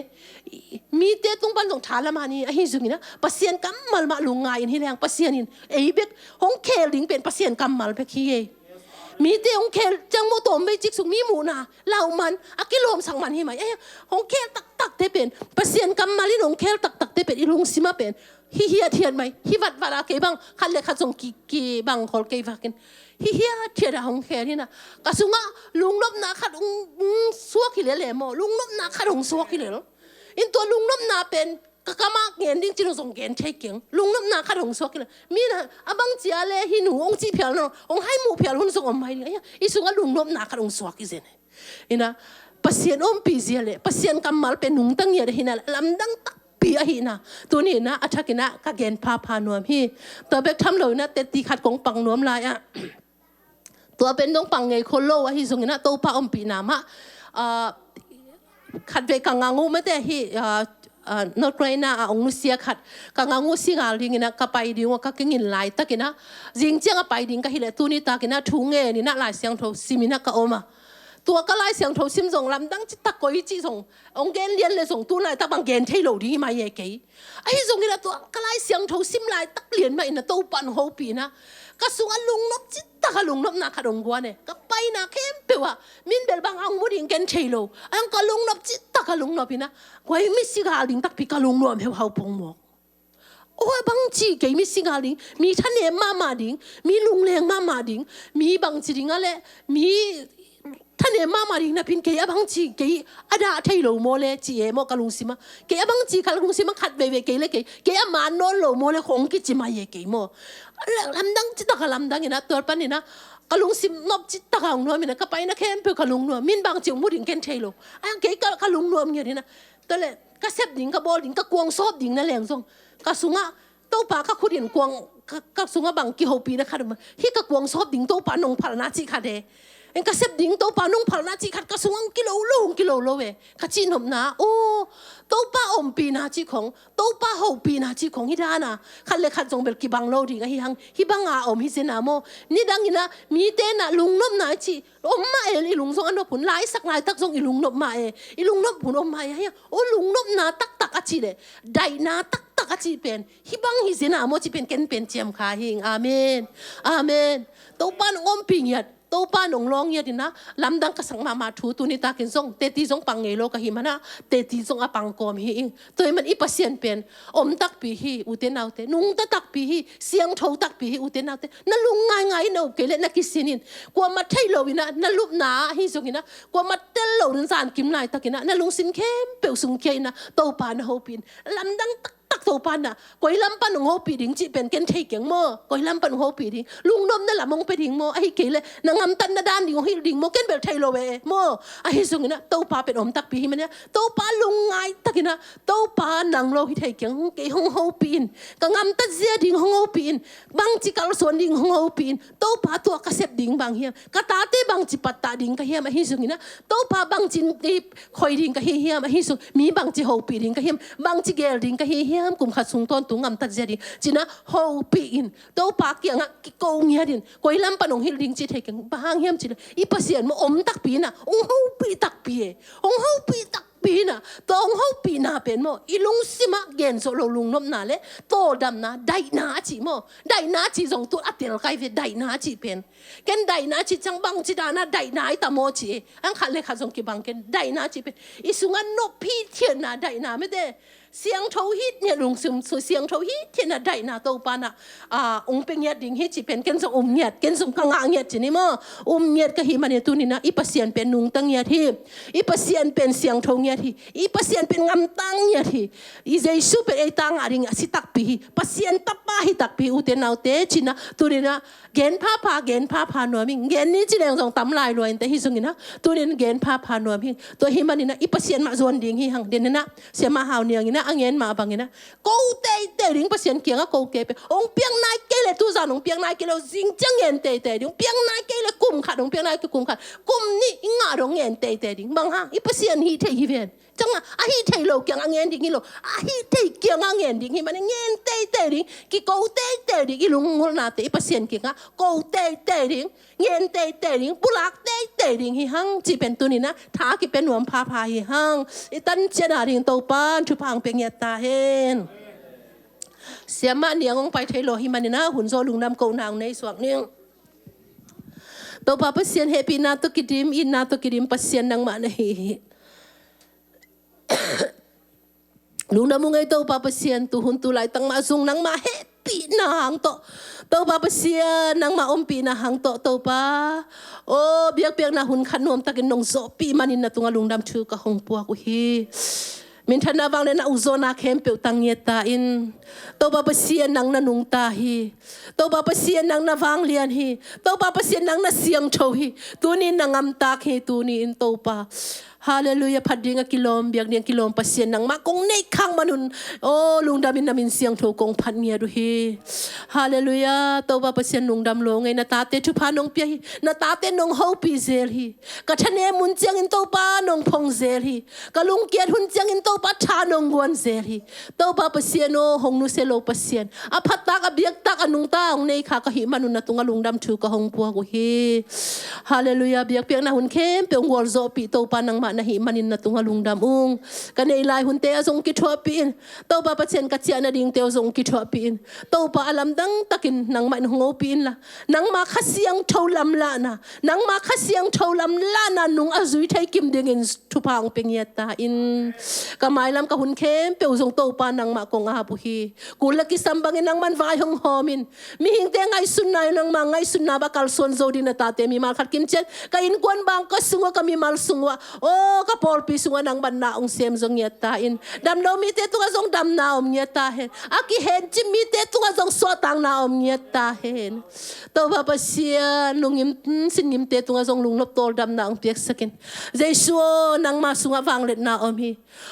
มีเตตรงปันตรงฐานละมานี่ไอ้สุกินะปัสเซียนกำมัลมาลุงไงอินฮิแรงปัสเซียนอินไอ้เบกห้องเคลิงเป็นปัสเซียนกำมัลเบกฮีมีเตียงเคลจังโมโตไม่จิกสุมีหมูนาเหล่ามันอากิโลมสังมันให้ไหมของเคลตักเตเป็นเปอร์เซ็นต์กำมาลินงเคลตักเตเป็นอีลุงซิมาเป็นฮิเฮียเทียนไหมฮิวัดอะไรเกบังคันเล็กขัดส่งกีบังคอลเกบักกันฮิเฮียเทียนของเคลนี่นะกระสุงะลุงนบนาขัดสัวกิเลเลยโมลุงนบนาขัดองสัวกิเลลอินตัวลุงนบนาเป็นก็กำมากเงินดิ้งจีนส่งเงินใช้เก่งลุงน้ำหนักขัดหงสวกเลยมีนะบางจีอะไรหินูองจีเพียรน้องให้หมูเพียรหุ่นส่งอมไม่เนี่ยอีส่งลุงน้ำหนักขัดหงสวกอีเจนอินะปัสเซียนอมปีเสียเลยปัสเซียนกำมัลเป็นหนุ่งตั้งเยอะหินะลำดังตักปีอะหินะตัวนี้นะอัฐกินะก็เงินพานวมฮีตัวเบกทำเลยนะเตตีขัดของปังนวมลายอ่ะตัวเป็นน้องปังไงโคโลวะฮิส่งนะโตป้าอมปีนามะขัดเบกังงูไม่ได้ฮินอร์เกรน่าองนุเซียขัดกังงูสิงาลิงนะกับไปดิ้งว่ากังงินลายตะกินะจิงเจียงกับไปดิ้งกับฮิเลตุนี่ตะกินะทุ่งเงินนี่นะลายเสียงโทซิมินะกับโอมาตัวก็ลายเสียงโทซิมส่งลำดังจิตตะก้อยจิส่งองเกนเลียนเลยส่งตัวลายตะบังเกนเทโลดีมาเยกี้ไอ้ส่งนี่นะตัวก็ลายเสียงโทซิมลายตักเลียนมาอินะตัวปันโฮปีนะก็ส่งลุงนกจิตตะลุงนกนาขดงกัวเนี่ยก็ไปนะเข้มเปว่ามินเบลบางอังมุดิงเกนเทโลอังก็ลุงนกจิตตะลุงนกปีนะกว่ามิสิกาลิงตักปีก็ลุงนกเฮาพงหมอกโอ้ยบางจีเกมิสิกาลิงมีท่านเนมมาดิงมีลุงเลียงมาดิงมีบางจีดิงอะไรมีท่านเอ็มมาดินะพินเกย์บังจีเกย์อาดาเทโลโมเลจีเอโมกะลุงซิมาเกย์บังจีกะลุงซิมาขัดเบเบเกย์เลเกย์มานอนโลโมเลของกิจิมาเยเกย์โมลำดังจิตตะลำดังนะตัวปันนี่นะกะลุงซิมนบจิตตะของนัวมินะก็ไปนะแค่เพื่อกะลุงนัวมินบางจีมุดิงเกนเทโลอันเกย์กะลุงนัวมีอะไรนะตัวเลยก็เซฟดิงก็บอลดิงก็กวงซอบดิงนั่นแหละส่งก็สุงะโตปาก็คุดินกวงก็สุงะบางกี่หปีนะค่ะที่ก็กวงซอบดิงโตปานงพานาจิค่ะเดเอ็งก็เสพดิ้งโตปานุ่งพลนาจีขัดกระสวงกิโลโลเวขัดจีนหมนาโอ้โตป้าอมปีนาจีของโตป้าหกปีนาจีของฮิดานะขัดเลยขัดจงเบลกิบังโลดีก็ฮิบังอาอมฮิเซนาโมนี่ดังนี่นะมีเตนะลุงนบนาจีอมมาอีลุงทรงอันนบผุนไล่สักไล่ตักทรงอีลุงนบมาอีลุงนบผุนอมมาโอ้ลุงนบนาตักอาจีเลยได้นาตักอาจีเป็นฮิบังฮิเซนาโมจีเป็นเกนเป็นเจียมขาหิงอาเมนอาเมนโตป้านอมปีเงียดโตป้าหนงร้องเนี่ยดินะลำดังกระสังมาถูตัวนี้ตากินส่งเตตีส่งปังเงโลกะหิมะนะเตตีส่งอปังกอมหิงตัวมันอีปัสเซียนเป็นอมตักปีหิอุเตนเอาเตนุงตักปีหิเสียงโทตักปีหิอุเตนเอาเตนั่นลุงง่ายๆเนาะเกล็ดนักกิสินินกว่ามาเทโลวินะนั่นลูกหนาหิส่งนะกว่ามาเตลโลนสานกิมนายตะกินะนั่นลุงสินเข้มเปียวสุงเกนะโตป้านะโฮปินลำดังตัก ตัวปานะก้อยลำปันของเขาปีดิ่งจีเป็นเกณฑ์เทกิ่งโม่ก้อยลำปันของเขาปีดิ่งลุงนมนั่นแหละมองไปดิ่งโม่ไอ้เกลเลยนางงำตันนาดานดิ่งของฮิดิ่งโม่เกณฑ์เบลไทยโลเวโม่ไอ้ส่งนะตัวปาเป็นอมตักปีมันเนี่ยตัวปาลุงไงตักนะตัวปานางโลหิเทกิ่งเกี่ยของเขาปีนก็งำตัดเสียดิ่งของเขาปีนบางจีกัลส่วนดิ่งของเขาปีนตัวปาตัวกระเสบดิ่งบางเฮียกระตาเตบางจีปัตตาดิ่งก็เฮียมาฮิส่งนะตัวปาบางจีนคอยดิ่งก็เฮียมาฮิส่งมีบางจีเขาปีดิ่งก็เฮียบางจีเกลดิ่งก็เฮียกุมขัดสุงต้นตุงงำตัดเสียดิ่งจีน่ะเขาปีนตัวปาเกี่ยงกิโกงเฮียดิ่งก้อยลำปนองฮิดิ่งจีเทกิ่งบางเฮียมจีเลยอีปัสเซียนมาอมตักปีน่ะองเขาปีตักปีองเขาปีตักปีน่ะตัวองเขาปีน่ะเป็นโมอีลุงซิมะเกนโซโลลุงนมน่ะเลยโตดำน่ะได้น่าจีโมได้น่าจีส่งตัวอัตเตลไกเวได้น่าจีเป็นเกนได้น่าจีจังบังจีดาน่ะได้น่าตะโมจีอันขัดเลยขัดส่งกี่บังเกนได้น่าจีเป็นอีสุงันนกพี่เทียนน่ะได้น่าไม่ได้เสียงโทฮิตเนี่ยลุงซึมเสียงโทฮิตที่น่ะได้น่ะโตปาน่ะองเป็นเงียดดิ่งฮิตจีเป็นเกนส่งเงียดเกนส่งกังเงียดจีนี่โมเงียดก็หิมันเนี่ยตัวนี้นะอีปัสเซียนเป็นนุงตั้งเงียดที่อีปัสเซียนเป็นเสียงโทเงียดที่อีปัสเซียนเป็นงำตั้งเงียดที่อีเจสุเป็นไอตังอาริงสิตักปีปัสเซียนตับป้าฮิตักปีอุเทนเอาเตจินะตัวนี้นะเกนพาพาหน่วยมิงเกนนี่จีแดงส่งตำลายรวยแต่ฮิซุงนี่นะตัวนี้เกนพาหน่วยมิงตัวหิมันนี่นะอีปัสเซียนมาจวนดิ่งฮิหังเดนนะเสียมาหาวเนียงนี่นะอังเงินมาบังนี่นะกูเตดิ่งปัสเซียนเกียงก็กูเกไปองเปียงนายเกเลยตัวจานองเปียงนายเกเลยจิงจังเงินเตดิ่งเปียงนายเกเลยกุมขัดองเปียงนายกุมขัดกุมนี่งาดองเงินเตดิ่งบังฮะอีปัสเซียนฮิเทฮิเวนจังอ่ะฮิเทโลเกียงอังเงินดิ่งฮิโลฮิเทเกียงอังเงินดิ่งฮิมันเงินเตดิ่งกิกูเตดิ่งอีลุงงูนาเตอีปัสเซียนเกียงอ่ะกูเตดิ่งเงินเตดิ่งปุลักเตดิ่งฮิฮังจีเป็นตัวนี้นะท้ากิเป็นหนวมพาฮิฮังอีตันเจนาดิ่งโตปานชุพังเป็นเงียตาเฮนเสียมาเนี่ยงไปเทโลฮิมันนี่นะหุ่นโซลุงนำโกนางในสวกเนี่ยตัวป้าเสียนเฮปีนาตุกิดิมอินนาตุกิดิมปัสเซียนนางมาในลุงนำมุงไอตัวป้าเสียนตุหุ่นตุไลตั้งมาซุงนางมาเฮปีนาหังตัวป้าเสียนนางมาอมปีนาหังตัวป้าโอ้เบียกนาหุ่นขันนวมตะกินนงโซปีมันนี่นะตุงลุงดำชื่อกะหงปัวกุฮีมินทันนาวังเลนะอุโซนาเข้มเปียวตังเยตาอินตัวบาปเสียนังนันุงตาฮีตัวบาปเสียนังนาวังเลียนฮีตัวบาปเสียนังนาเสียงโชฮีตัวนี้นางำตาฮีตัวนี้อินตัวปาฮาเลลูยาพัดดิ้งกิโลมเบียกเนียงกิโลมปัสเซียนนังมากงในข้างมนุนโอ้ลุงดามินนามินเสียงโทกงพันเมียดูฮีฮาเลลูยาตัวบาปเซียนลุงดำลงไงนาตาเตทุพานงเปียฮีนาตาเตนงเฮาปีเซลฮีกะชะเนมุนเจียงอินตัวปานงพงเซลฮีกะลุงเกียรหุนเจียงอินตัวปาชานงกวนเซลฮีตัวบาปเซียนโอหงนุเซโลปัสเซียนอภัตตากะเบียกตากะนุงตาองในขากะหิมนุนนาตุงลุงดำชูกะหงปัวกุฮีฮาเลลูยาเบียกเปียกนาหุนเข้มเปียงวอลโซปีตัวปานังมานาหิมันินนาตุงลุงดำอุงกันในลายหุ่นเตะทรงกิจวัตรปีนตัวป้าประเชนกัจเจนดิ่งเตะทรงกิจวัตรปีนตัวป้าอลัมดังตะกินนางมันหงอปีนละนางมาขัดเสียงเท่าลำละนะนางมาขัดเสียงเท่าลำละนะนุ่งอาจุยไทยกิมดิ่งทุพังเป็นเงียตาอินก็หมายลำกับหุ่นเข้มเปียวทรงตัวป้านางมากงอาบุฮีกูลักกิสัมบังนางมันวายหงหอมินมีหิงเตะไงสุนนายนางมาไงสุนนาบักคัลส่วนโจดินตาเตมีมาขัดกินเจ็ดก็อินกวนบางก็สุงว่าก็มีมาสุงว่าโอ้ก็พอลปีสุงนางบันนาองเซมจงเงียตาอินดำโนมีเตตุกจงดำนาอมเงียตาเห็นอากิเห็นจิมีเตตุกจงสวตังนาอมเงียตาเห็นตัวป้าเสียลุงยิมสินยิมเตตุกจงลุงนบโตดำนาองเปียกสกินเจสัวนางมาสุงวังเล็ดนาอมฮี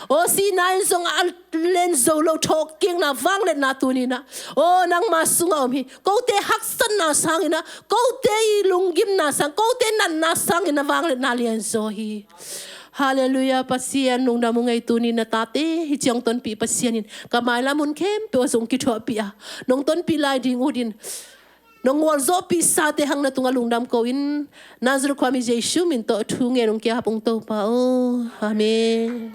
โอสีนายจงอัลเลนโซโลทอกกิ้งนาวังเล็ดนาตุนีนะโอ้นางมาสุงอมฮีกูเตฮักสันนาสังอินะกูเตลุงยิมนาสังกูเตนันนาสังอินะวังเล็ดนาเลียนโซฮีHaleluya pasien nung damu ngai tu ni na tate hi chiang ton pi pasienin kamai la mun kem pe song ki tho pi a nong ton pi lai ding udin nong wal zo pi sa te hang na tunga lungdam ko in nazru kwami jesu min to thu nge nong kya hapong to pa o amen